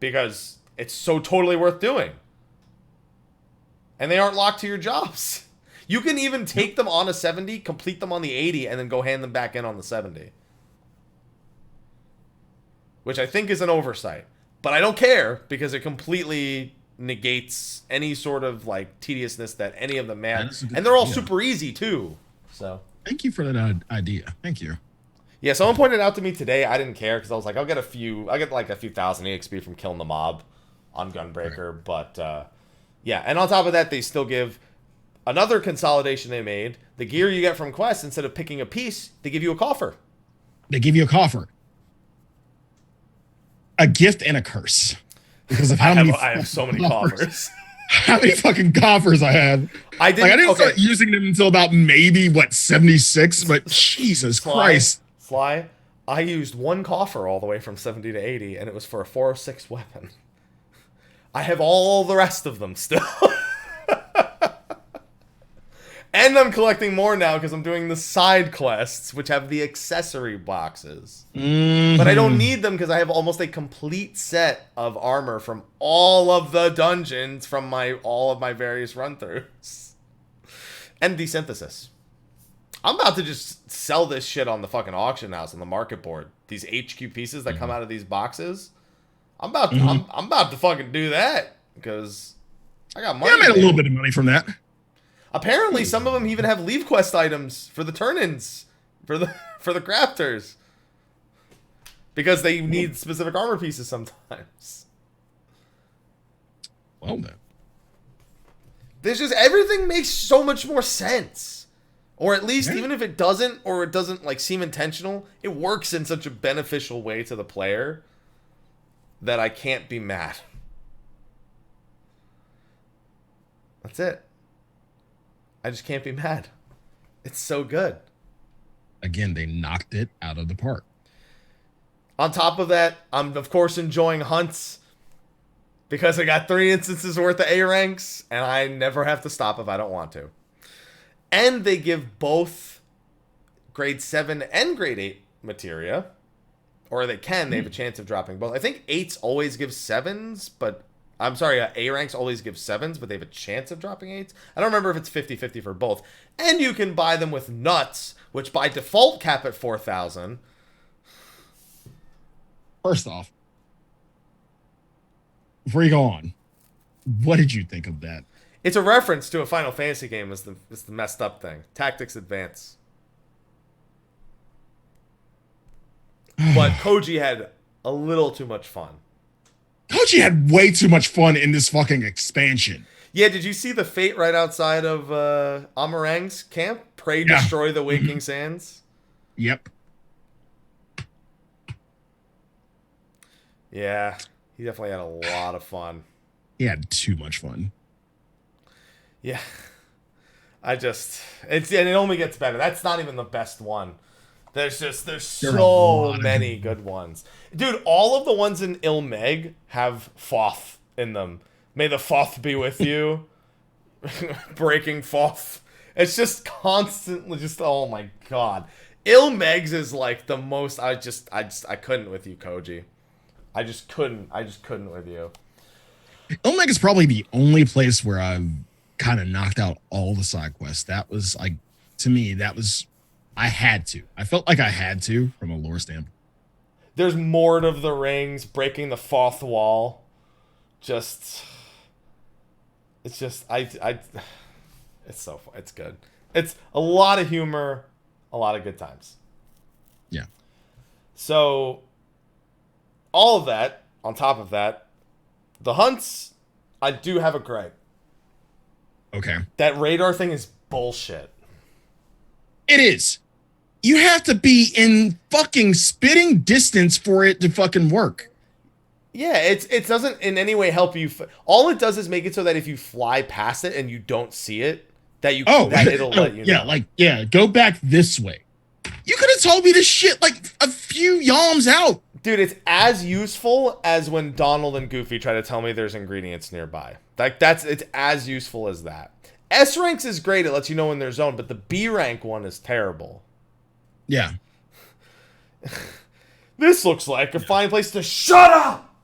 Because it's so totally worth doing. And they aren't locked to your jobs. You can even take them on a 70, complete them on the 80, and then go hand them back in on the 70. Which I think is an oversight. But I don't care, because it completely negates any sort of tediousness that any of them have. And they're all super easy too. So thank you for that idea. Thank you. Yeah, someone pointed out to me today. I didn't care because I was like, I'll get a few thousand EXP from killing the mob on Gunbreaker. Right. But yeah, and on top of that, they still give another consolidation they made. The gear you get from quests, instead of picking a piece, they give you a coffer. A gift and a curse. Because of how many I have so many coffers. How many fucking coffers I have. I didn't start using them until about maybe 76, but Jesus Christ. Sly, I used one coffer all the way from 70 to 80, and it was for a 406 weapon. I have all the rest of them still. And I'm collecting more now because I'm doing the side quests, which have the accessory boxes. But I don't need them because I have almost a complete set of armor from all of the dungeons from all of my various run-throughs. And desynthesis. I'm about to just sell this shit on the fucking auction house on the market board. These HQ pieces that come out of these boxes. I'm about to fucking do that because I got money. Yeah, I made a little bit of money from that. Apparently, some of them even have leave quest items for the turn-ins for the crafters because they need specific armor pieces sometimes. Well then, there's just everything makes so much more sense, or at least even if it doesn't, or it doesn't like seem intentional, it works in such a beneficial way to the player that I can't be mad. That's it. I just can't be mad. It's so good. Again, they knocked it out of the park. On top of that, I'm of course enjoying hunts because I got 3 instances worth of A ranks and I never have to stop if I don't want to. And they give both grade 7 and grade 8 materia. Or they have a chance of dropping both. I think 8s always give 7s, but I'm sorry, A ranks always give 7s, but they have a chance of dropping 8s. I don't remember if it's 50-50 for both. And you can buy them with nuts, which by default cap at 4,000. First off, before you go on, what did you think of that? It's a reference to a Final Fantasy game. Is the messed up thing. Tactics Advance. But Koji had a little too much fun. Koji had way too much fun in this fucking expansion. Yeah, did you see the fate right outside of Amarang's camp? Pray destroy the waking sands? Yep. Yeah, he definitely had a lot of fun. He had too much fun. Yeah. And it only gets better. That's not even the best one. There's so many good ones. Dude, all of the ones in Ilmeg have Foth in them. May the Foth be with you. Breaking Foth. It's just constantly oh my god. Ilmeg's is like the most I couldn't with you, Koji. I just couldn't with you. Ilmeg is probably the only place where I've kind of knocked out all the side quests. That was like, to me, I had to. I felt like I had to from a lore standpoint. There's Mord of the Rings, breaking the fourth wall. It's so fun. It's good. It's a lot of humor, a lot of good times. Yeah. So, all of that, on top of that, the hunts, I do have a gripe. Okay. That radar thing is bullshit. It is. You have to be in fucking spitting distance for it to fucking work. Yeah, it doesn't in any way help you. All it does is make it so that if you fly past it and you don't see it, that it'll let you know. Go back this way. You could have told me this shit like a few yalms out. Dude, it's as useful as when Donald and Goofy try to tell me there's ingredients nearby. It's as useful as that. S ranks is great, it lets you know when there's zone, but the B rank one is terrible. Yeah. This looks like a fine place to shut up!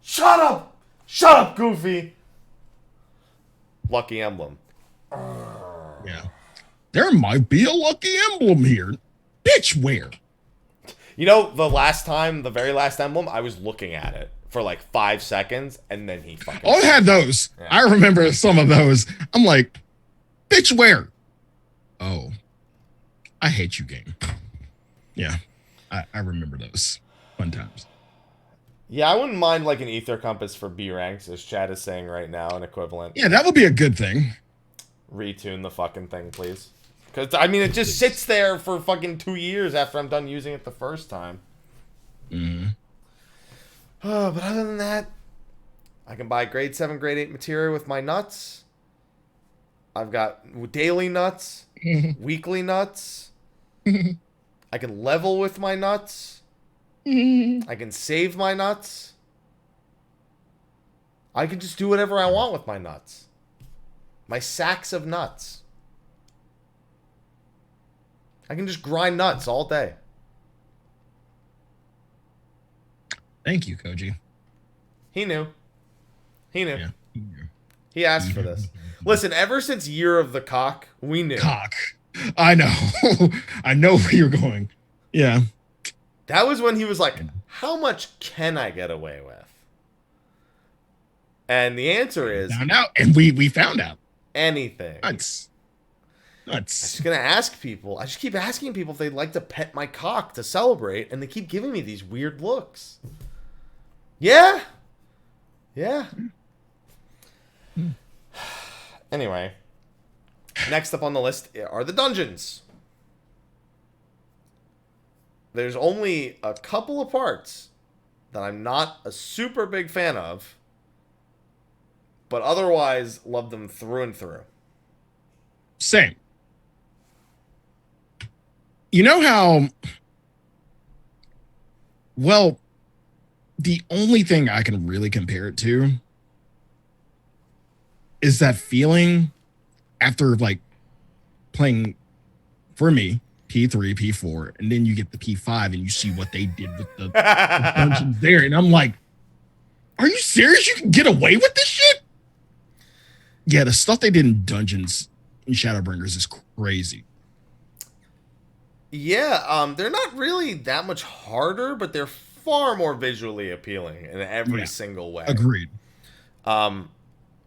Shut up! Shut up, Goofy! Lucky emblem. Yeah. There might be a lucky emblem here. Bitch, where? You know, the very last emblem, I was looking at it for like 5 seconds, and then he fucking... Oh, I had those. Yeah. I remember some of those. I'm like, bitch, where? Oh. I hate you, game. Yeah. I remember those fun times. Yeah, I wouldn't mind like an ether compass for B ranks, as Chad is saying right now, an equivalent. Yeah, that would be a good thing. Retune the fucking thing, please. Because, I mean, it just sits there for fucking 2 years after I'm done using it the first time. Mm-hmm. But other than that, I can buy grade 7, grade 8 materia with my nuts. I've got daily nuts, weekly nuts. I can level with my nuts. I can save my nuts. I can just do whatever I want with my nuts. My sacks of nuts. I can just grind nuts all day. Thank you, Koji. He knew. Yeah, he asked for this. Listen, ever since Year of the Cock, we knew. Cock. I know. I know where you're going. Yeah. That was when he was like, how much can I get away with? And the answer is... Found out, and we found out. Anything. Nuts. I'm just going to ask people. I just keep asking people if they'd like to pet my cock to celebrate, and they keep giving me these weird looks. Yeah. Yeah. Anyway. Next up on the list are the dungeons. There's only a couple of parts that I'm not a super big fan of, but otherwise love them through and through. Same. You know how... Well, the only thing I can really compare it to is that feeling after, like, playing, for me, P3, P4, and then you get the P5 and you see what they did with the dungeons there. And I'm like, are you serious? You can get away with this shit? Yeah, the stuff they did in dungeons in Shadowbringers is crazy. Yeah, they're not really that much harder, but they're far more visually appealing in every single way. Agreed.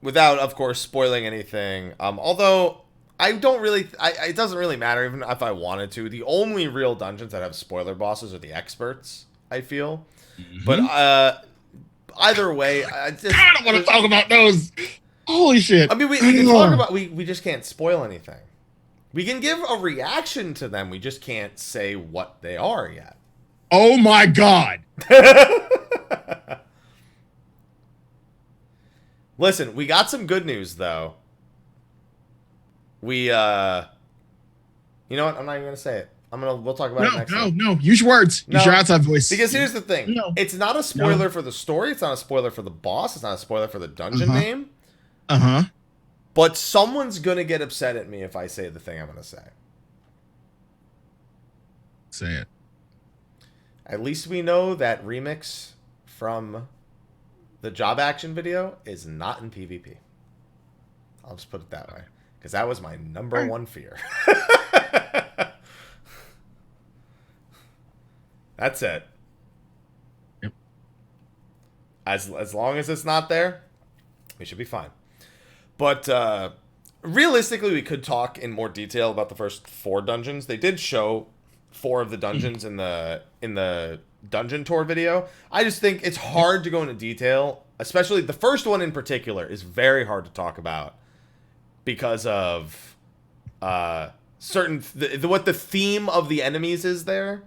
Without, of course, spoiling anything. Although, I don't really... it doesn't really matter, even if I wanted to. The only real dungeons that have spoiler bosses are the experts, I feel. Mm-hmm. But either way... I don't want to talk about those. Holy shit. I mean, we can talk about... We just can't spoil anything. We can give a reaction to them. We just can't say what they are yet. Oh my God. Listen, we got some good news, though. We, you know what? I'm not even going to say it. We'll talk about it next time. No. Use your words. Use your outside voice. Because here's the thing. No. It's not a spoiler for the story. It's not a spoiler for the boss. It's not a spoiler for the dungeon name. Uh-huh. But someone's going to get upset at me if I say the thing I'm going to say. Say it. At least we know that remix from the job action video is not in PvP. I'll just put it that way. Because that was my number one fear. That's it. Yep. As long as it's not there, we should be fine. But realistically, we could talk in more detail about the first 4 dungeons. They did show 4 of the dungeons in the dungeon tour video. I just think it's hard to go into detail, especially the first one in particular is very hard to talk about because of certain what the theme of the enemies is there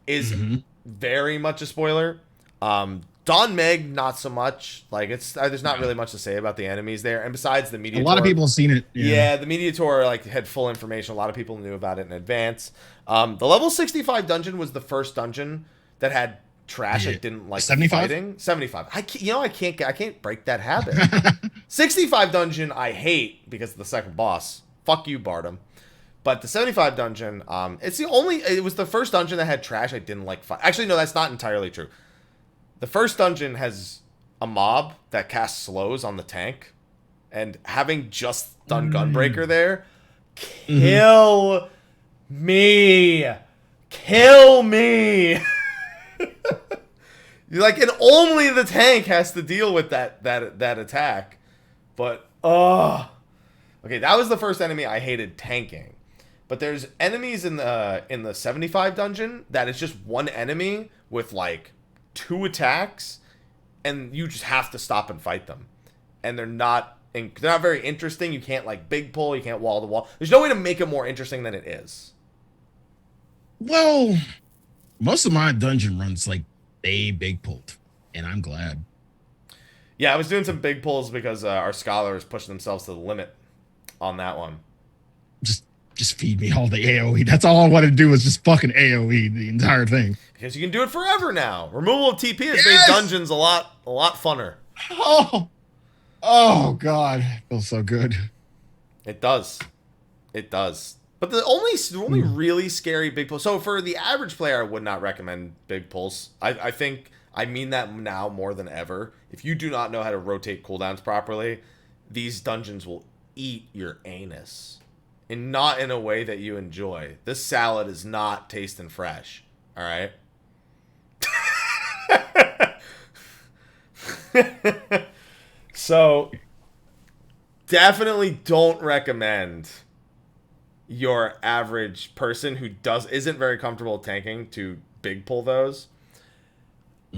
is very much a spoiler. Don Meg, not so much. Like there's not really much to say about the enemies there. And besides the media, a lot of people have seen it. Yeah, the media tour had full information. A lot of people knew about it in advance. The level 65 dungeon was the first dungeon that had trash I didn't like 75? fighting. 75. I can't break that habit. 65 dungeon I hate because of the second boss. Fuck you, Bardem. But the 75 dungeon, it was the first dungeon that had trash I didn't like fight. Actually, no, that's not entirely true. The first dungeon has a mob that casts slows on the tank. And having just done Gunbreaker there, kill me. Kill me. And only the tank has to deal with that attack. But, okay, that was the first enemy I hated tanking. But there's enemies in the 75 dungeon that is just one enemy with, 2 attacks, and you just have to stop and fight them. And they're not very interesting. You can't big pull. You can't wall to wall. There's no way to make it more interesting than it is. Well, most of my dungeon runs they big pulled, and I'm glad. Yeah, I was doing some big pulls because our scholars pushed themselves to the limit on that one. Just feed me all the AoE. That's all I wanted to do was just fucking AoE the entire thing. Because you can do it forever now. Removal of TP has made dungeons a lot funner. Oh God, it feels so good. It does. But the only really scary big pulls. So for the average player, I would not recommend big pulls. I think I mean that now more than ever. If you do not know how to rotate cooldowns properly, these dungeons will eat your anus. And not in a way that you enjoy. This salad is not tasting fresh. All right? So, definitely don't recommend your average person who isn't very comfortable tanking to big pull those.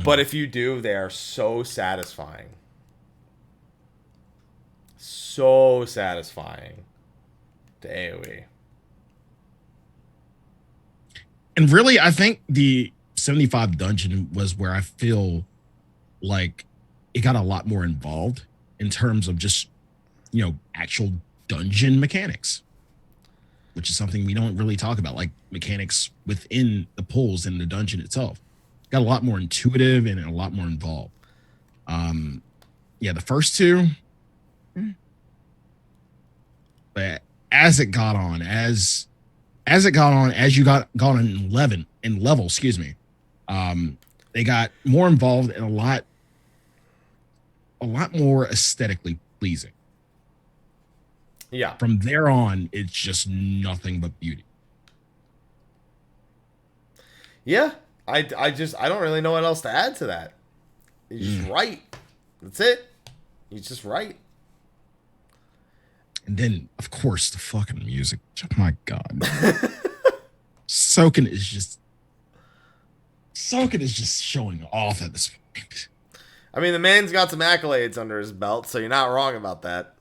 But if you do, they are so satisfying. So satisfying to AoE. And really, I think the 75 dungeon was where I feel like it got a lot more involved in terms of just, actual dungeon mechanics, which is something we don't really talk about, like mechanics within the pulls in the dungeon itself. Got a lot more intuitive and a lot more involved. The first two, but as you got on in level, they got more involved and a lot more aesthetically pleasing. Yeah. From there on, it's just nothing but beauty. Yeah. I don't really know what else to add to that. He's just right. That's it. He's just right. And then, of course, the fucking music. Oh my God. Soken is just showing off at this point. I mean, the man's got some accolades under his belt, so you're not wrong about that.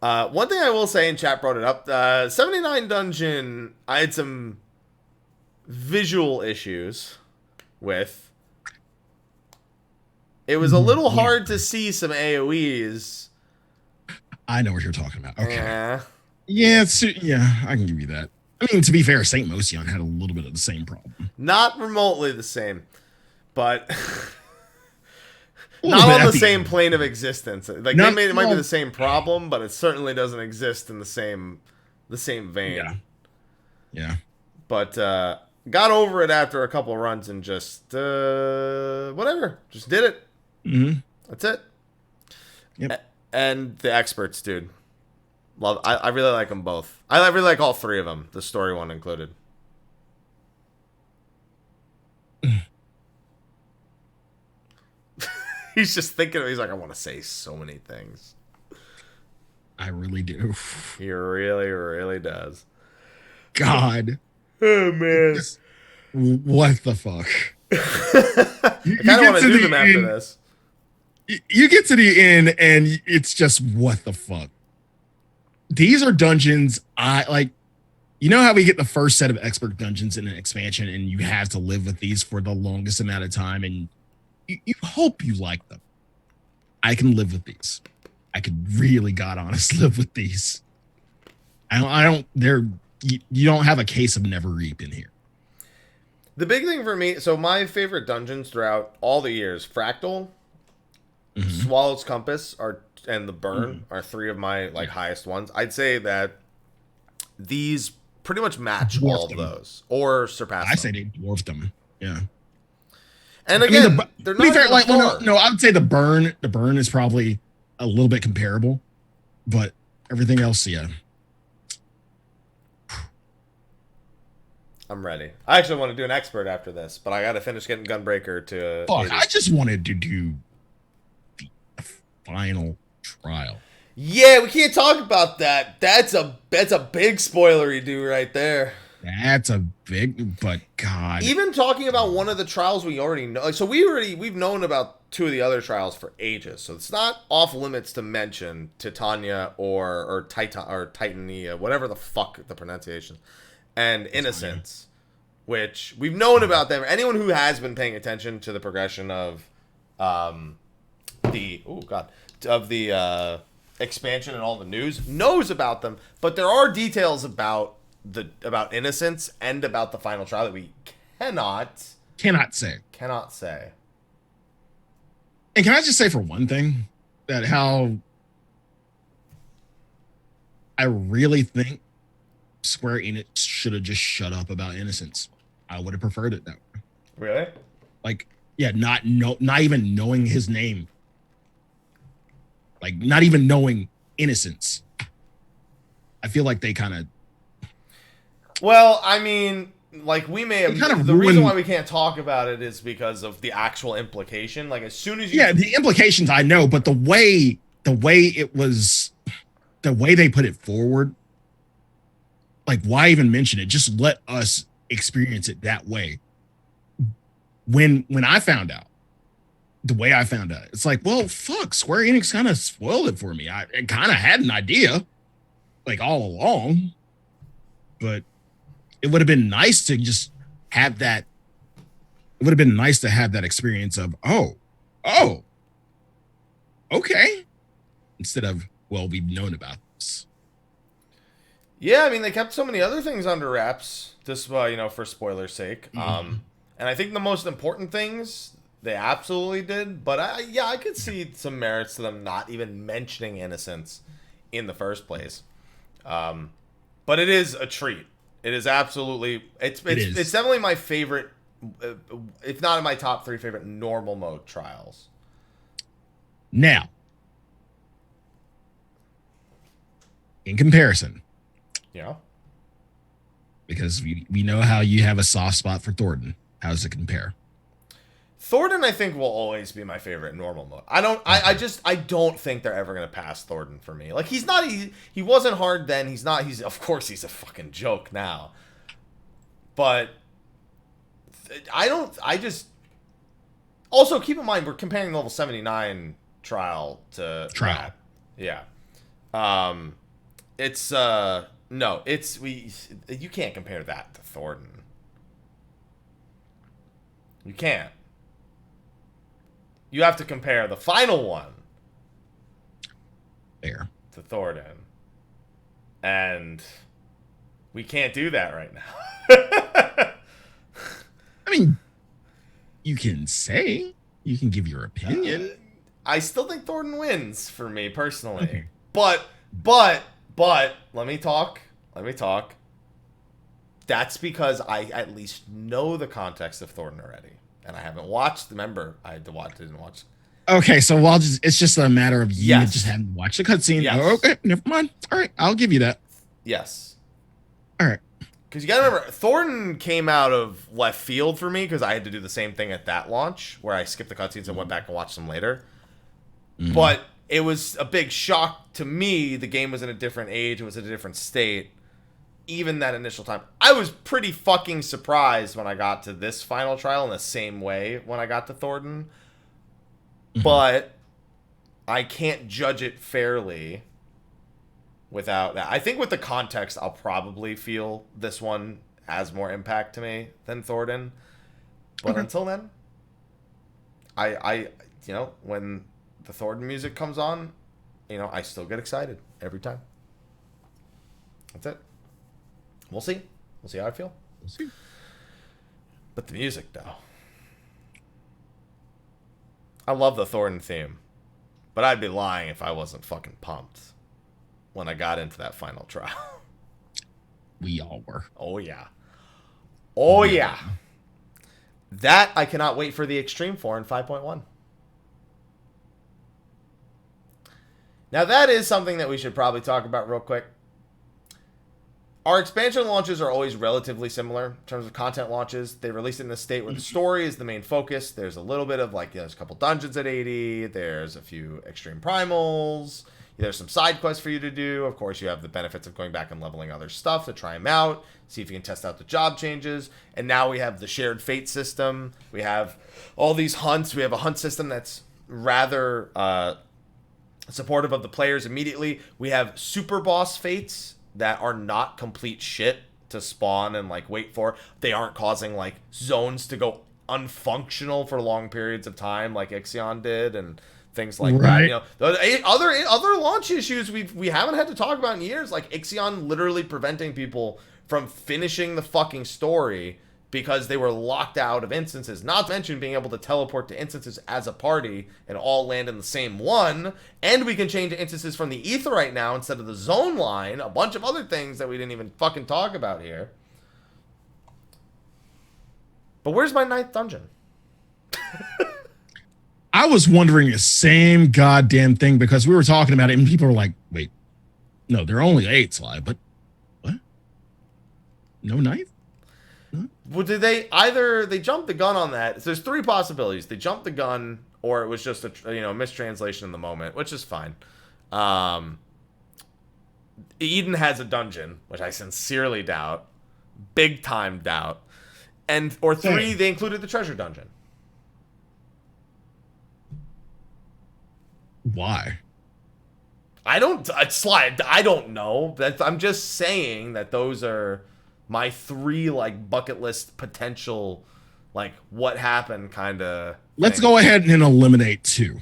One thing I will say, and chat brought it up, 79 Dungeon, I had some visual issues with. It was a little hard to see some AoEs. I know what you're talking about. Okay. Yeah, I can give you that. I mean, to be fair, St. Motion had a little bit of the same problem. Not remotely the same, but not on the same plane of existence. Like it might be the same problem, but it certainly doesn't exist in the same vein. Yeah. But got over it after a couple of runs and just whatever, just did it. Mm-hmm. That's it. Yep. And the experts, dude. Love. I really like them both. I really like all three of them, the story one included. He's just thinking. He's like, I want to say so many things. I really do. He really, really does. God. Oh man. What the fuck? I kind of want to do them after this. You get to the end and it's just what the fuck. These are dungeons I like. You know how we get the first set of expert dungeons in an expansion and you have to live with these for the longest amount of time and you hope you like them. I can live with these. I could really, God honest, live with these. You don't have a case of Never Reap in here. The big thing for me, so my favorite dungeons throughout all the years, Fractal, Swallow's Compass, and the Burn are three of my highest ones. I'd say that these pretty much match all of those or surpass them. I say they dwarfed them. Yeah. And again, they're not fair, I would say the burn is probably a little bit comparable, but everything else, yeah. I'm ready. I actually want to do an expert after this, but I got to finish getting Gunbreaker to. Fuck, I just wanted to do the final trial. Yeah, we can't talk about that. That's a big spoiler you do right there. That's a big, but God. Even talking about one of the trials we already know. So we've known about two of the other trials for ages. So it's not off limits to mention Titania or Titania, whatever the fuck the pronunciation, and Innocence, which we've known about them. Anyone who has been paying attention to the progression of the expansion and all the news knows about them, but there are details about Innocence and about the final trial that we cannot say. And can I just say for one thing that how I really think Square Enix should have just shut up about Innocence. I would have preferred it that way. Really? Like, yeah, not even knowing his name. Like, not even knowing Innocence. I feel like they kind of. Well, I mean, like we may have, kind of the reason why we can't talk about it is because of the actual implication. Like as soon as you, the implications I know, but the way it was, the way they put it forward, like why even mention it? Just let us experience it that way. When I found out, the way I found out, it's like, well, fuck, Square Enix kind of spoiled it for me. I kind of had an idea, like all along, but it would have been nice to just have that. It would have been nice to have that experience of, oh, okay, instead of, well, we've known about this. Yeah, I mean, they kept so many other things under wraps, just for spoiler's sake. And I think the most important things they absolutely did, but I could see some merits to them not even mentioning Innocence in the first place. But it is a treat. It is absolutely, it's definitely my favorite, if not in my top 3 favorite normal mode trials. Now, in comparison, yeah, because we know how you have a soft spot for Thornton. How does it compare? Thornton, I think, will always be my favorite in normal mode. I don't think they're ever gonna pass Thornton for me. Like he wasn't hard then. He's of course he's a fucking joke now. But also keep in mind we're comparing level 79 trial to trial. That. Yeah. You can't compare that to Thornton. You can't. You have to compare the final one there to Thornton. And we can't do that right now. I mean, you can give your opinion. I still think Thornton wins for me personally. Okay. But let me talk. That's because I at least know the context of Thornton already. And I haven't watched. Remember, didn't watch. Okay, so it's just a matter of you just haven't watched the cutscene. Yes. Oh, okay, never mind. All right, I'll give you that. Yes. All right. Because you gotta remember, Thornton came out of left field for me because I had to do the same thing at that launch where I skipped the cutscenes and went back and watched them later. Mm-hmm. But it was a big shock to me. The game was in a different age. It was in a different state. Even that initial time, I was pretty fucking surprised when I got to this final trial in the same way when I got to Thornton. Mm-hmm. But I can't judge it fairly without that. I think with the context, I'll probably feel this one has more impact to me than Thornton. But until then, I when the Thornton music comes on, I still get excited every time. That's it. We'll see. We'll see how I feel. We'll see. But the music, though. I love the Thornton theme. But I'd be lying if I wasn't fucking pumped when I got into that final trial. We all were. Oh, yeah. Oh, yeah. That I cannot wait for the Extreme for in 5.1. Now, that is something that we should probably talk about real quick. Our expansion launches are always relatively similar in terms of content launches. They release it in a state where the story is the main focus. There's a little bit of there's a couple dungeons at 80. There's a few extreme primals. There's some side quests for you to do. Of course, you have the benefits of going back and leveling other stuff to try them out, see if you can test out the job changes. And now we have the shared fate system. We have all these hunts. We have a hunt system that's rather supportive of the players immediately. We have super boss fates that are not complete shit to spawn and wait for. They aren't causing zones to go unfunctional for long periods of time like Ixion did and things like that. The other launch issues we haven't had to talk about in years, like Ixion literally preventing people from finishing the fucking story because they were locked out of instances. Not to mention being able to teleport to instances as a party and all land in the same one. And we can change instances from the Aetheryte now instead of the zone line. A bunch of other things that we didn't even fucking talk about here. But where's my 9th dungeon? I was wondering the same goddamn thing because we were talking about it and people were like, wait, no, there are only 8, Sly, but what? No 9th? Well, did they jumped the gun on that? So there's three possibilities. They jumped the gun, or it was just a mistranslation in the moment, which is fine. Eden has a dungeon, which I sincerely doubt, big time doubt, or three, they included the treasure dungeon. Why? I don't know. I'm just saying that those are my three like bucket list potential, like what happened kind of. Let's go ahead and eliminate two.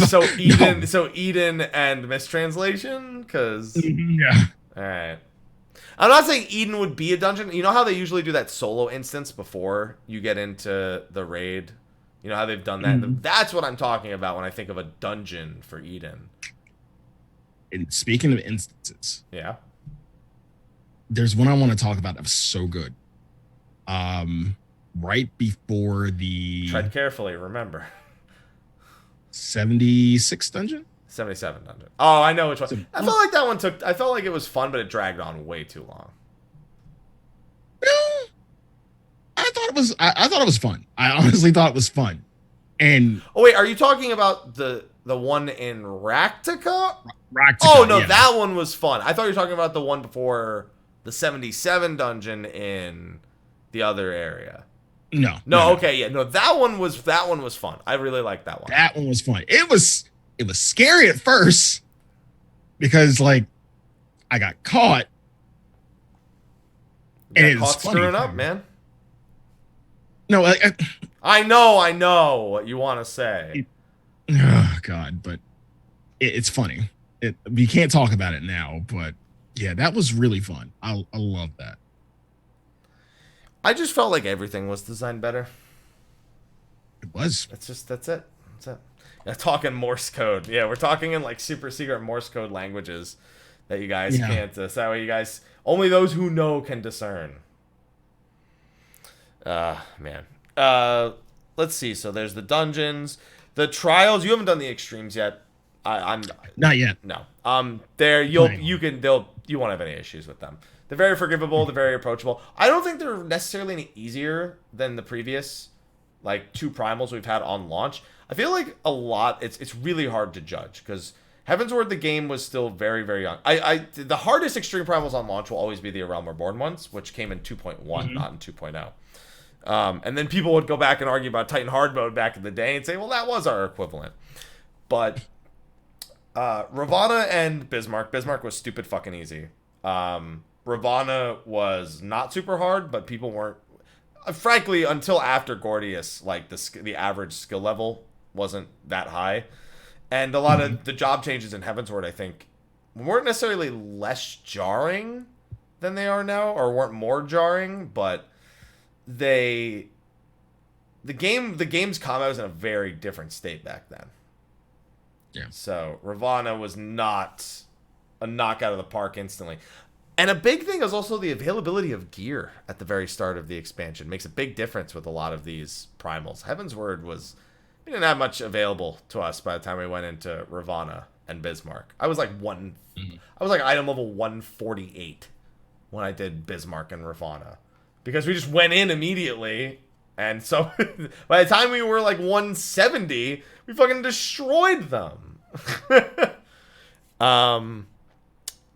So Eden and mistranslation, because yeah. All right. I'm not saying Eden would be a dungeon. You know how they usually do that solo instance before you get into the raid? You know how they've done that? Mm-hmm. That's what I'm talking about when I think of a dungeon for Eden. And speaking of instances, yeah, there's one I want to talk about that was so good. Right before the tread carefully, remember. 76 dungeon? 77 dungeon. Oh, I know which one. I felt like that one I felt like it was fun, but it dragged on way too long. No. I thought it was fun. I honestly thought it was fun. And oh wait, are you talking about the one in Raktica? Raktica. Oh no, yeah. That one was fun. I thought you were talking about the one before the 77 dungeon in the other area. No. Okay, yeah. No, that one was fun. I really liked that one. That one was fun. It was scary at first because like I got caught. And it was screwing up, man. No, I know what you want to say. Oh God, but it's funny. We can't talk about it now, but yeah, that was really fun. I love that. I just felt like everything was designed better. It was. That's it. Yeah, talking Morse code. Yeah, we're talking in like super secret Morse code languages that you guys can't. So that way you guys, only those who know can discern. Man. Let's see. So there's the dungeons, the trials. You haven't done the extremes yet. I'm not yet. No. You won't have any issues with them. They're very forgivable. They're very approachable. I don't think they're necessarily any easier than the previous, like, two primals we've had on launch. I feel like it's really hard to judge because Heavensward, the game was still very, very young. The hardest extreme primals on launch will always be the A Realm Reborn ones, which came in 2.1, not in 2.0. And then people would go back and argue about Titan Hard Mode back in the day and say, well, that was our equivalent. But Ravana and Bismarck was stupid fucking easy. Ravana was not super hard, but people weren't. Frankly, until after Gordius, like the average skill level wasn't that high, and a lot of the job changes in Heavensward, I think, weren't necessarily less jarring than they are now, or weren't more jarring, but the game's combat was in a very different state back then. Yeah. So Ravana was not a knockout of the park instantly. And a big thing is also the availability of gear at the very start of the expansion. It makes a big difference with a lot of these primals. Heavensward we didn't have much available to us by the time we went into Ravana and Bismarck. I was like item level 148 when I did Bismarck and Ravana. Because we just went in immediately, and so by the time we were like 170, we fucking destroyed them.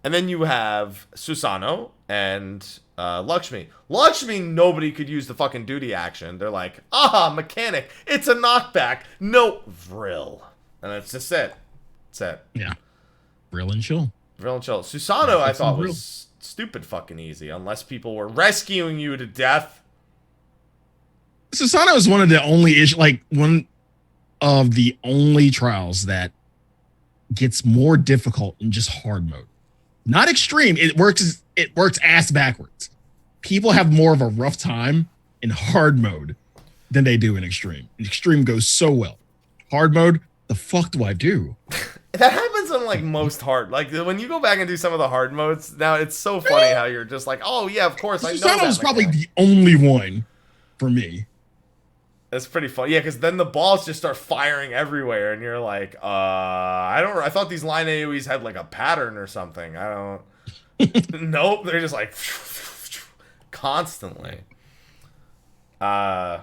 And then you have Susanoo and Lakshmi. Lakshmi, nobody could use the fucking duty action. They're like, mechanic, it's a knockback. No, Vril. And that's just it. That's it. Yeah. Vril and chill. Susanoo, I thought, was stupid fucking easy, unless people were rescuing you to death. Susanoo is one of the only trials that gets more difficult in just hard mode. Not extreme. It works ass backwards. People have more of a rough time in hard mode than they do in extreme. Extreme goes so well. Hard mode, the fuck do I do? That happens on like most hard. Like when you go back and do some of the hard modes, now it's so funny how you're just like, oh yeah, of course I know that. Susanoo's probably the only one for me. It's pretty fun. Yeah, because then the balls just start firing everywhere, and you're like, I thought these line AoEs had like a pattern or something. I don't. Nope, they're just like. constantly. I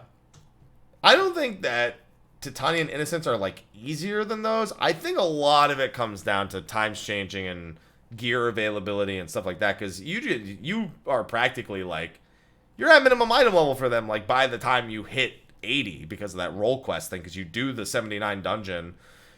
don't think that Titania and Innocence are like easier than those. I think a lot of it comes down to times changing and gear availability and stuff like that, because you are practically like, you're at minimum item level for them like by the time you hit 80 because of that role quest thing, because you do the 79 dungeon.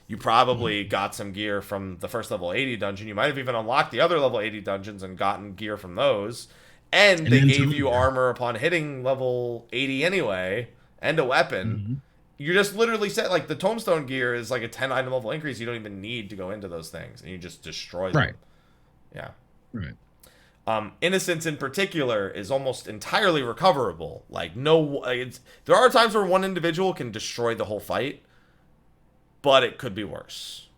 You probably got some gear from the first level 80 dungeon. You might have even unlocked the other level 80 dungeons and gotten gear from those. And they gave you armor upon hitting level 80 anyway, and a weapon. You just literally set, like, the Tombstone gear is like a 10 item level increase. You don't even need to go into those things, and you just destroy them. Right. Yeah. Right. Innocence in particular is almost entirely recoverable. Like, there are times where one individual can destroy the whole fight, but it could be worse.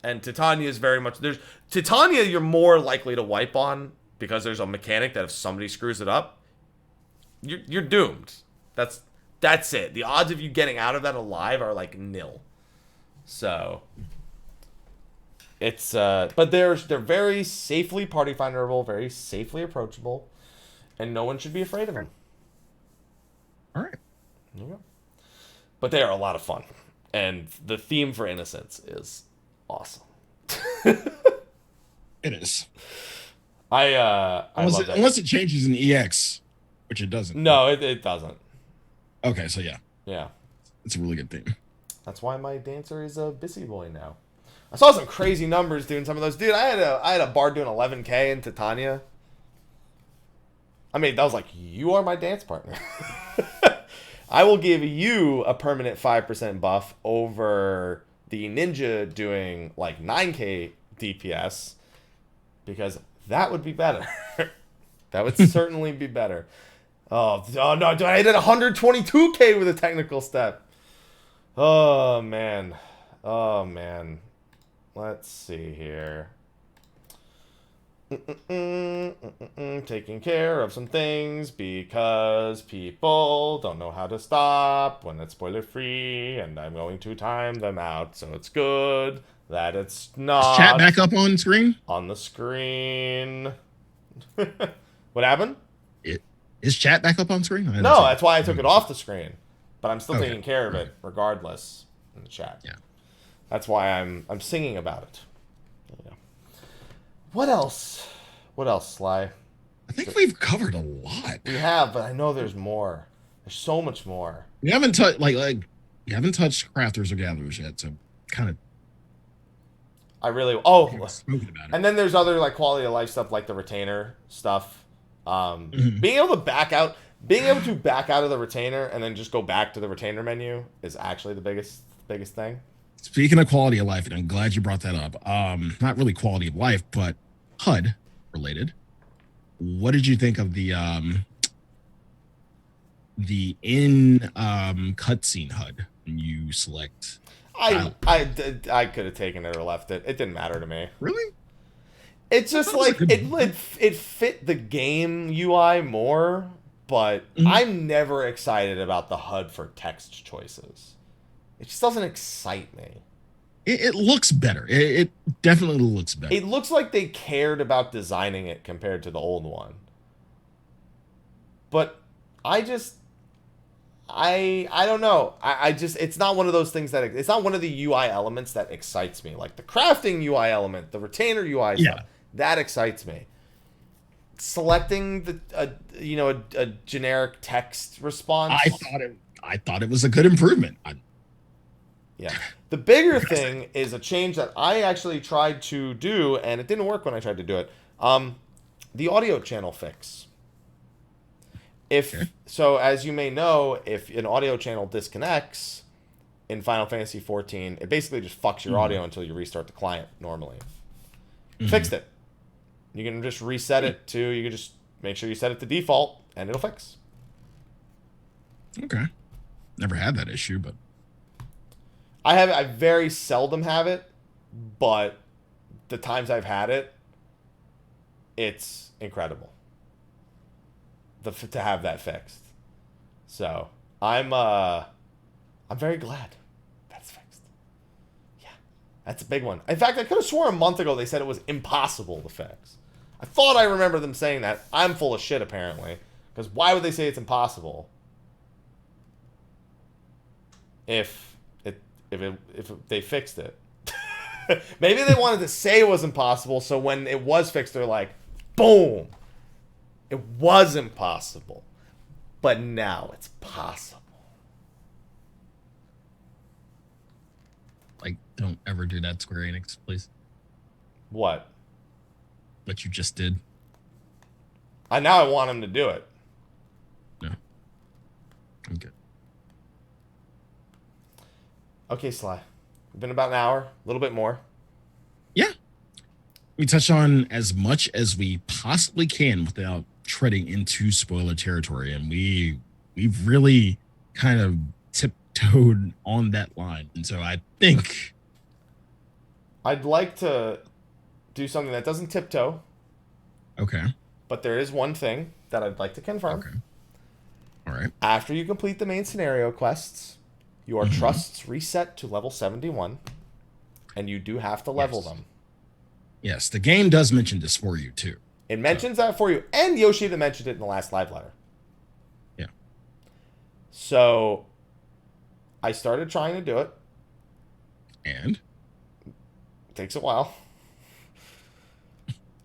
And Titania is very much... Titania you're more likely to wipe on, because there's a mechanic that if somebody screws it up, you're doomed. That's it. The odds of you getting out of that alive are like nil. So it's but they're very safely party finderable, very safely approachable, and no one should be afraid of them. All right. There you go. But they are a lot of fun, and the theme for Innocence is awesome. It is. Unless it changes in EX, which it doesn't. No, it doesn't. Okay, so yeah. Yeah. It's a really good theme. That's why my dancer is a busy boy now. I saw some crazy numbers doing some of those. Dude, I had a bard doing 11K in Titania. I mean, that was like, you are my dance partner. I will give you a permanent 5% buff over the ninja doing like 9K DPS, because that would be better. That would certainly be better. Oh no, dude, I did 122K with a technical step. Oh man. Let's see here. Taking care of some things because people don't know how to stop when it's spoiler free, and I'm going to time them out, so it's good that it's not. Is chat back up on screen? On the screen. What happened? Is chat back up on screen? No, that's why I took it off the screen, but I'm still taking care of it regardless in the chat. Yeah, that's why I'm singing about it. Yeah. What else? What else, Sly? I think we've covered a lot. We have, but I know there's more. There's so much more. We haven't touched we haven't touched crafters or gatherers yet, so kind of. Spoken about it. And then there's other like quality of life stuff, like the retainer stuff. Being able to back out of the retainer and then just go back to the retainer menu is actually the biggest thing. Speaking of quality of life, and I'm glad you brought that up. Not really quality of life, but HUD related. What did you think of the cutscene HUD when you select? I could have taken it or left it. It didn't matter to me. Really? It's just like it fit the game UI more, but I'm never excited about the HUD for text choices. It just doesn't excite me. It looks better. It definitely looks better. It looks like they cared about designing it compared to the old one. But I don't know. I just, it's not one of those things it's not one of the UI elements that excites me. Like the crafting UI element, the retainer UI stuff, that excites me. Selecting a generic text response. I thought it was a good improvement. Yeah. The bigger thing is a change that I actually tried to do, and it didn't work when I tried to do it. The audio channel fix. So, as you may know, if an audio channel disconnects in Final Fantasy XIV, it basically just fucks your audio until you restart the client normally. Fixed it. You can just reset it to, you can just make sure you set it to default, and it'll fix. Okay. Never had that issue, but... I very seldom have it, but the times I've had it, it's incredible to have that fixed. So I'm very glad that's fixed. Yeah, that's a big one. In fact, I could have sworn a month ago they said it was impossible to fix. I thought I remember them saying that. I'm full of shit, apparently. Because why would they say it's impossible? If they fixed it. Maybe they wanted to say it was impossible, so when it was fixed, they're like, boom! It was impossible. But now it's possible. Like, don't ever do that, Square Enix, please. What? What you just did. Now I want him to do it. No. I'm good. Okay, Sly. It's been about an hour, a little bit more. Yeah. We touch on as much as we possibly can without treading into spoiler territory, and we've really kind of tiptoed on that line. And so I think I'd like to do something that doesn't tiptoe. Okay. But there is one thing that I'd like to confirm. Okay. All right. After you complete the main scenario quests, your trusts reset to level 71, and you do have to level them. Yes, the game does mention this for you, too. It mentions that for you, and Yoshida mentioned it in the last live letter. Yeah. So, I started trying to do it. And? It takes a while.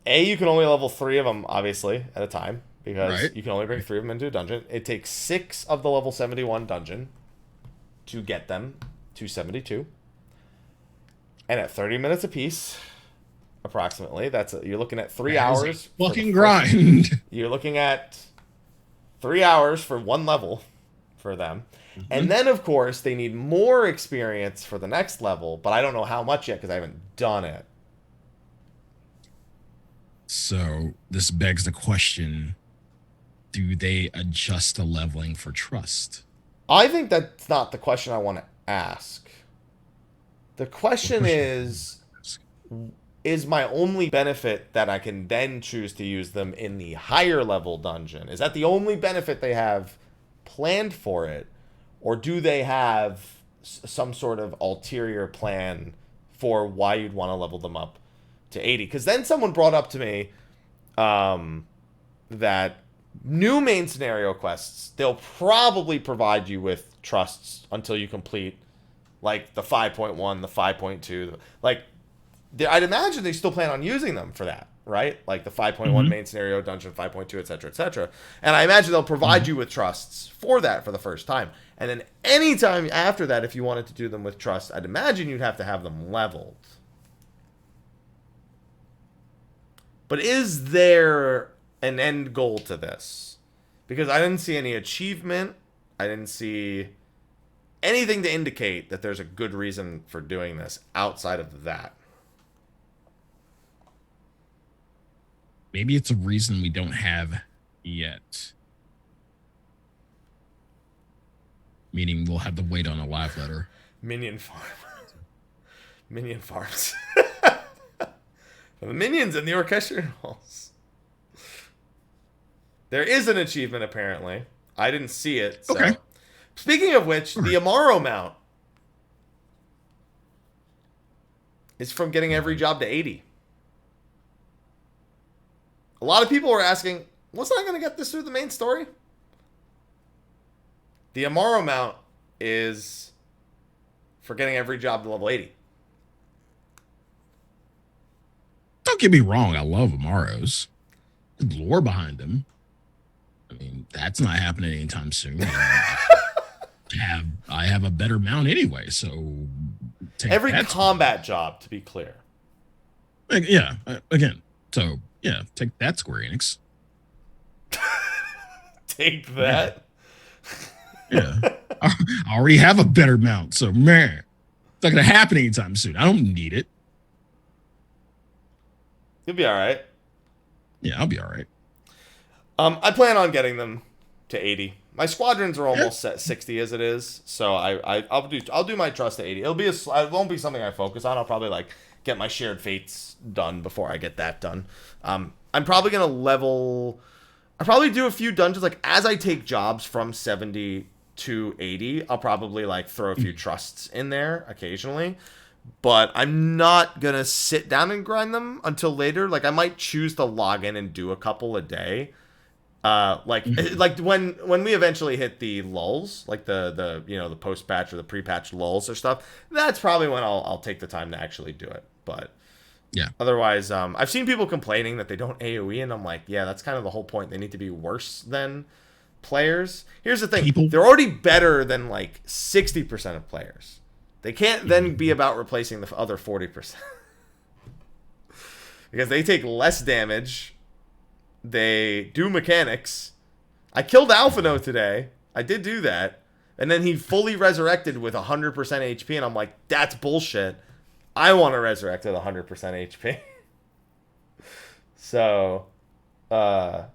You can only level 3 of them, obviously, at a time, because you can only bring 3 of them into a dungeon. It takes 6 of the level 71 dungeon to get them to 72. And at 30 minutes apiece, approximately, you're looking at 3 hours. Fucking grind. You're looking at 3 hours for one level for them. And then, of course, they need more experience for the next level, but I don't know how much yet because I haven't done it. So this begs the question, do they adjust the leveling for trust? I think that's not the question I want to ask. The question is my only benefit that I can then choose to use them in the higher level dungeon? Is that the only benefit they have planned for it? Or do they have some sort of ulterior plan for why you'd want to level them up to 80? Because then someone brought up to me that new main scenario quests, they'll probably provide you with trusts until you complete like the 5.1, the 5.2. Like, I'd imagine they still plan on using them for that, right? Like the 5.1 main scenario, dungeon 5.2, etc., etc. And I imagine they'll provide you with trusts for that for the first time. And then anytime after that, if you wanted to do them with trust, I'd imagine you'd have to have them leveled. But is there an end goal to this? Because I didn't see any achievement. I didn't see anything to indicate that there's a good reason for doing this outside of that. Maybe it's a reason we don't have yet. Meaning we'll have to wait on a live letter. Minion farm. Minion farms. The minions in the orchestral halls. There is an achievement, apparently. I didn't see it. So. Okay. Speaking of which, the Amaro mount is from getting every job to 80. A lot of people are asking, wasn't I going to get this through the main story? The Amaro mount is for getting every job to level 80. Don't get me wrong, I love Amaros. The lore behind them. I mean, that's not happening anytime soon. I have a better mount anyway, so every combat job, to be clear. Yeah, again, so yeah, take that, Square Enix. Take that. Yeah. I already have a better mount, so man, it's not gonna happen anytime soon. I don't need it. You'll be all right. Yeah, I'll be all right. I plan on getting them to 80. My squadrons are almost at 60 as it is, so I'll do my trust to 80. It won't be something I focus on. I'll probably like get my shared fates done before I get that done. I'm probably gonna level. I'll probably do a few dungeons like as I take jobs from 70 to 80. I'll probably like throw a few trusts in there occasionally, but I'm not going to sit down and grind them until later. Like, I might choose to log in and do a couple a day. Like when we eventually hit the lulls, like the the post-patch or the pre-patch lulls or stuff, that's probably when I'll take the time to actually do it. But yeah, otherwise, I've seen people complaining that they don't AoE, and I'm like, yeah, that's kind of the whole point. They need to be worse than players. Here's the thing. They're already better than like 60% of players. They can't then be about replacing the other 40%. Because they take less damage. They do mechanics. I killed Alphino today. I did do that. And then he fully resurrected with 100% HP. And I'm like, that's bullshit. I want to resurrect with 100% HP. So, I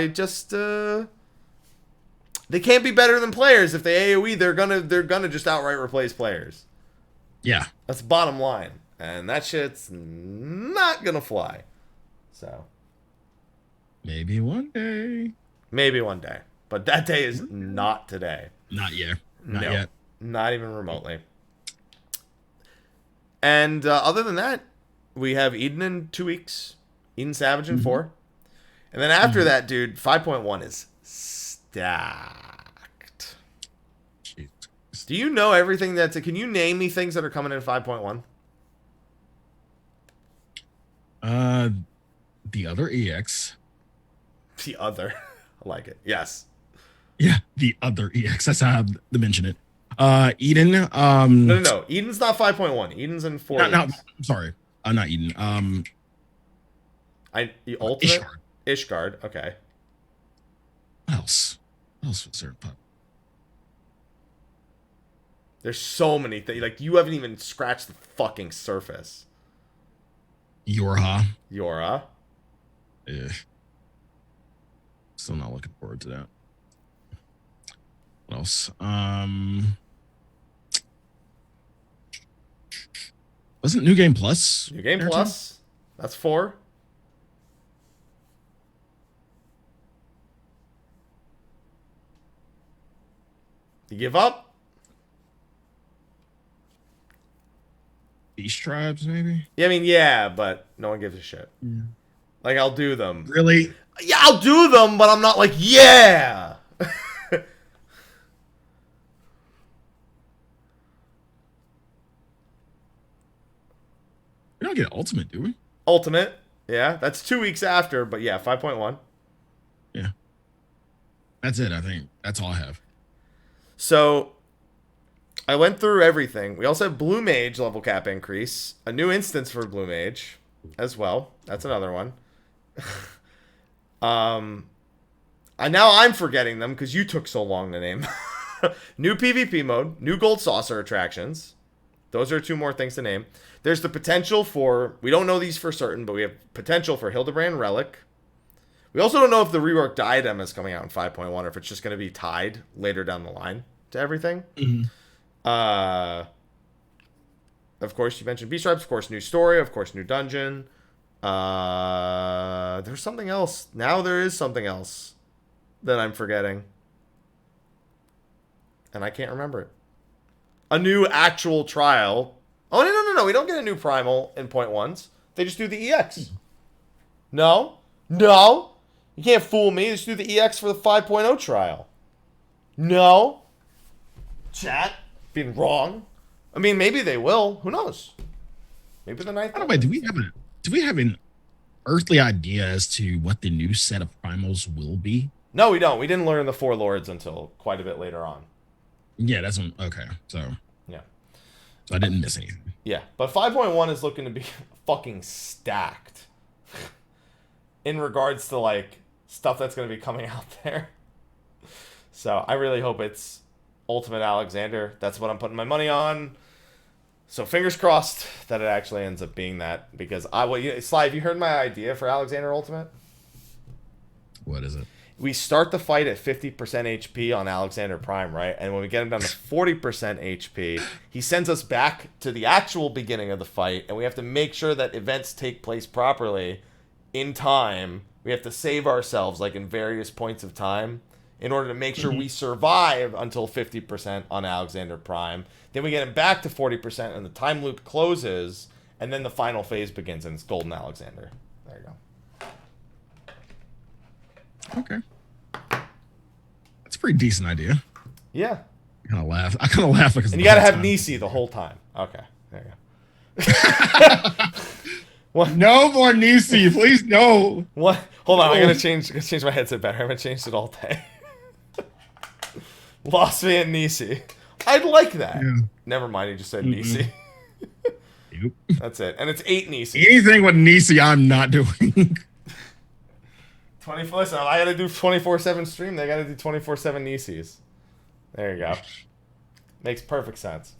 just... they can't be better than players. If they AoE, they're gonna just outright replace players. Yeah. That's the bottom line. And that shit's not gonna fly. So... Maybe one day. But that day is not today. Not yet. Not yet. Not even remotely. And other than that, we have Eden in 2 weeks. Eden Savage in 4. And then after that, dude, 5.1 is stacked. Jeez. Do you know everything that's... Can you name me things that are coming in 5.1? The other EX. The other. I like it. Yes. Yeah, the other EX. That's how to mention it. Eden. No. Eden's not 5.1. Eden's in 4. No, sorry. Not Eden. Ultimate? Ishgard. Okay. What else? What else was there? There's so many things. Like, you haven't even scratched the fucking surface. Yorha. Yeah. Still not looking forward to that. What else? Wasn't New Game Plus? New Game Plus. That's 4. You give up? Beast Tribes, maybe? Yeah, I mean, yeah, but no one gives a shit. Yeah. Like, I'll do them. Really? Yeah, I'll do them, but I'm not like, yeah! We don't get Ultimate, do we? Ultimate. Yeah, that's 2 weeks after, but yeah, 5.1. Yeah. That's it, I think. That's all I have. So, I went through everything. We also have Blue Mage level cap increase. A new instance for Blue Mage as well. That's another one. Now I'm forgetting them because you took so long to name. New PvP mode. New Gold Saucer attractions. Those are 2 more things to name. There's the potential for... We don't know these for certain, but we have potential for Hildebrand Relic. We also don't know if the reworked Diadem is coming out in 5.1 or if it's just going to be tied later down the line to everything. Of course, you mentioned Beast Tribes. Of course, new story. Of course, new dungeon. There's something else. Now there is something else that I'm forgetting. And I can't remember it. A new actual trial. Oh, no. We don't get a new primal in 0.1s. They just do the EX. No. You can't fool me. They just do the EX for the 5.0 trial. No. Chat. Being wrong. I mean, maybe they will. Who knows? Maybe the 9th. By the way, do we have an earthly idea as to what the new set of primals will be? No, we don't. We didn't learn the 4 lords until quite a bit later on. Yeah, that's one. Okay, so yeah, so I didn't miss anything. Yeah, but 5.1 is looking to be fucking stacked in regards to like stuff that's going to be coming out there. So I really hope it's Ultimate Alexander. That's what I'm putting my money on. So fingers crossed that it actually ends up being that, because Slyh, have you heard my idea for Alexander Ultimate? What is it? We start the fight at 50% HP on Alexander Prime, right? And when we get him down to 40% HP, he sends us back to the actual beginning of the fight, and we have to make sure that events take place properly in time. We have to save ourselves, like, in various points of time in order to make sure we survive until 50% on Alexander Prime. Then we get him back to 40%, and the time loop closes, and then the final phase begins, and it's Golden Alexander. There you go. Okay. That's a pretty decent idea. Yeah. I kind of laugh. Because and you got to have Nisi the whole time. Okay. There you go. What? No more Nisi, please, no. What? Hold on, I'm gonna change my headset better. I haven't changed it all day. Lost me at Nisi. I'd like that. Yeah. Never mind, he just said Nisi. Yep. That's it. And it's 8 Nisi. Anything with Nisi, I'm not doing. 24. Listen, I gotta do 24/7 stream. They gotta do 24/7 Nisis. There you go. Makes perfect sense.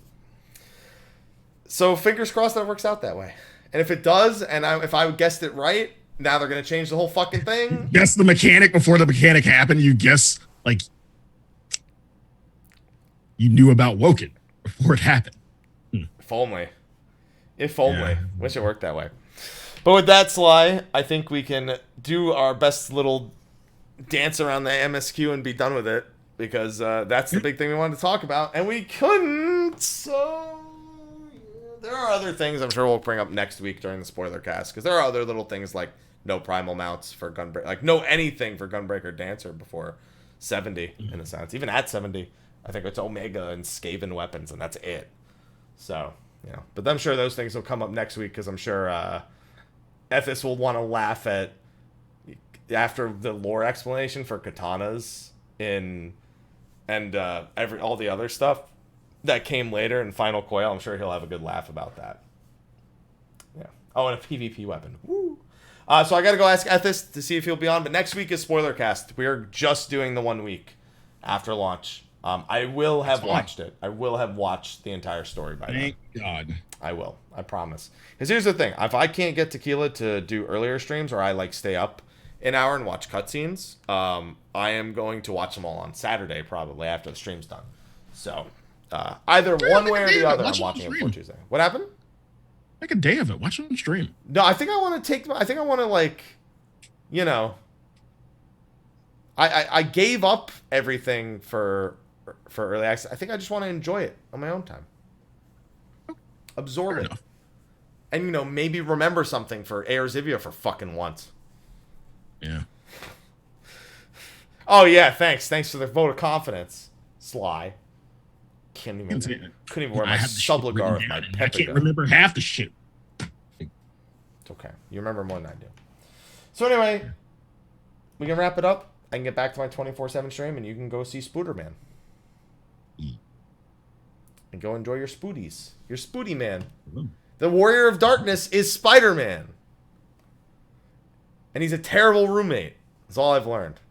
So fingers crossed that works out that way. And if it does, and if I guessed it right, now they're going to change the whole fucking thing. Guess the mechanic before the mechanic happened. You guess, like, you knew about Woken before it happened. If only. If only. Yeah. Wish it worked that way. But with that, Sly, I think we can do our best little dance around the MSQ and be done with it. Because that's the big thing we wanted to talk about. And we couldn't, so... There are other things I'm sure we'll bring up next week during the spoiler cast, because there are other little things like no primal mounts for Gunbreaker, like no anything for Gunbreaker Dancer before 70 in a sense. Even at 70, I think it's Omega and Skaven weapons, and that's it. So, you know, but I'm sure those things will come up next week, because I'm sure Ethis will want to laugh at after the lore explanation for katanas and all the other stuff that came later in Final Coil. I'm sure he'll have a good laugh about that. Yeah. Oh, and a PvP weapon. Woo. So I got to go ask Ethis to see if he'll be on. But next week is Spoiler Cast. We are just doing the 1 week after launch. I will have watched it. I will have watched the entire story by then. Thank God. I will. I promise. Because here's the thing. If I can't get Tequila to do earlier streams, or I like stay up an hour and watch cutscenes, I am going to watch them all on Saturday probably after the stream's done. So... either one way or the other, I'm watching it for Tuesday. What happened? Make a day of it. Watch it on stream. No, I think I want to like, you know, I gave up everything for early access. I think I just want to enjoy it on my own time. Absorb it. And, you know, maybe remember something for Zivia for fucking once. Yeah. Oh, yeah, thanks. Thanks for the vote of confidence, Sly. Couldn't even wear my subligar with my pepper. I can't remember half the shit. It's okay. You remember more than I do. So anyway, we can wrap it up. I can get back to my 24/7 stream, and you can go see Spooderman. And go enjoy your Spooties. Your Spooty Man. The Warrior of Darkness is Spider-Man. And he's a terrible roommate. That's all I've learned.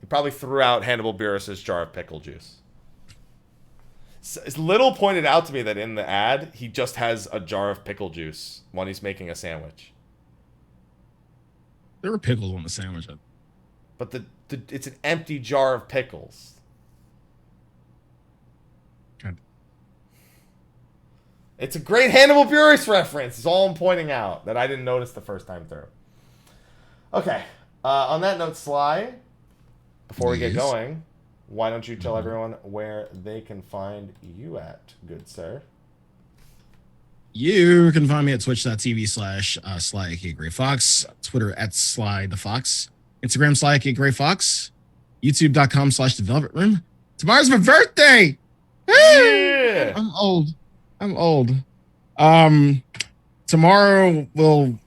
He probably threw out Hannibal Buress' jar of pickle juice. Little pointed out to me that in the ad, he just has a jar of pickle juice when he's making a sandwich. There were pickles on the sandwich. But it's an empty jar of pickles. God. It's a great Hannibal Buress reference. It's all I'm pointing out that I didn't notice the first time through. Okay. On that note, Sly, before we get going... Why don't you tell everyone where they can find you at, good sir? You can find me at twitch.tv/Slyakagreyfox, Twitter at Slythefox, Instagram Slyakagreyfox, youtube.com/development room. Tomorrow's my birthday! Yeah. I'm old. Tomorrow will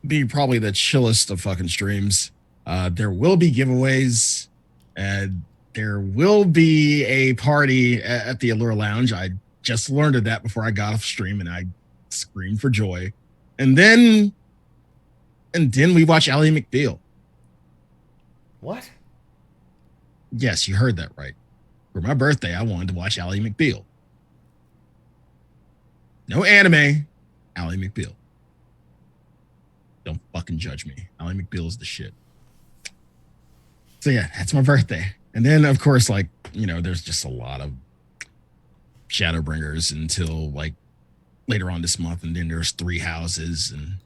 be probably the chillest of fucking streams. There will be giveaways, and there will be a party at the Allure Lounge. I just learned of that before I got off stream, and I screamed for joy. And then we watch Ally McBeal. What? Yes, you heard that right. For my birthday, I wanted to watch Ally McBeal. No anime, Ally McBeal. Don't fucking judge me. Ally McBeal is the shit. So yeah, that's my birthday. And then, of course, like, you know, there's just a lot of Shadowbringers until, like, later on this month. And then there's 3 houses and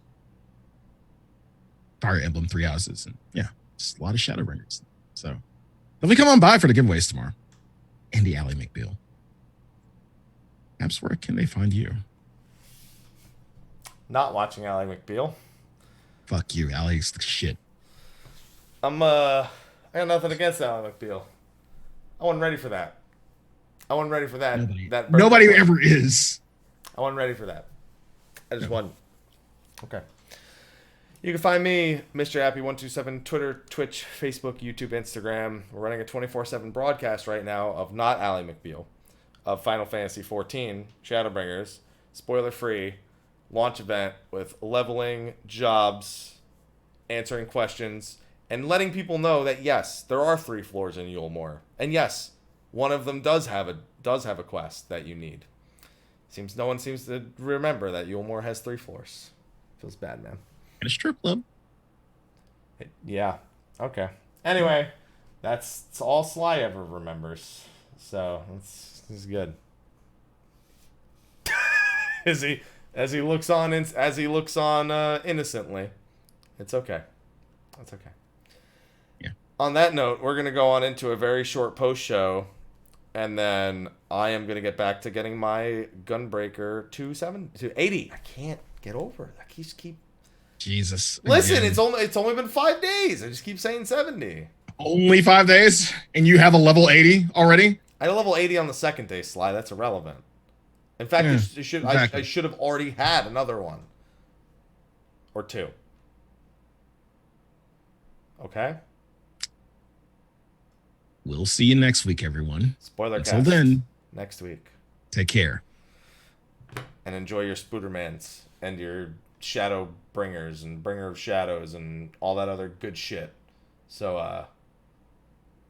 Fire Emblem 3 houses. And, yeah, just a lot of Shadowbringers. So definitely come on by for the giveaways tomorrow. And the Ally McBeal. Abs, where can they find you? Not watching Ally McBeal. Fuck you, Ally's the shit. I got nothing against Ally McBeal. I wasn't ready for that. Nobody ever is. I wasn't ready for that. I just wasn't. Okay. You can find me, Mr. Happy127, Twitter, Twitch, Facebook, YouTube, Instagram. We're running a 24/7 broadcast right now of not Ally McBeal, of Final Fantasy XIV, Shadowbringers, spoiler-free, launch event with leveling, jobs, answering questions, and letting people know that, yes, there are 3 floors in Yulemoor. And yes, one of them does have a quest that you need. No one seems to remember that Yulemoor has 3 floors. Feels bad, man. And a strip club. Yeah. Okay. Anyway, that's all Slyh ever remembers. So it's good. as he looks on innocently. It's okay. That's okay. Yeah. On that note, we're gonna go on into a very short post show, and then I am gonna get back to getting my Gunbreaker to 80. I can't get over it. I keep. Jesus. Listen, again. It's only been 5 days. I just keep saying 70. Only 5 days, and you have a level 80 already? I had a level 80 on the second day, Slyh. That's irrelevant. In fact, I should have already had another one. Or 2. Okay? We'll see you next week, everyone. Spoiler Until cast. then, next week. Take care. And enjoy your Spoodermans and your Shadowbringers and Bringer of Shadows and all that other good shit. So,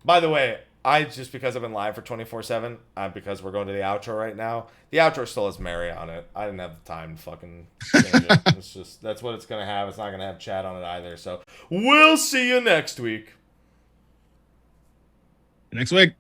by the way, just because I've been live for 24/7, because we're going to the outro right now, the outro still has Mary on it. I didn't have the time to fucking change it. It's just, that's what it's going to have. It's not going to have chat on it either. So, we'll see you next week. Next week.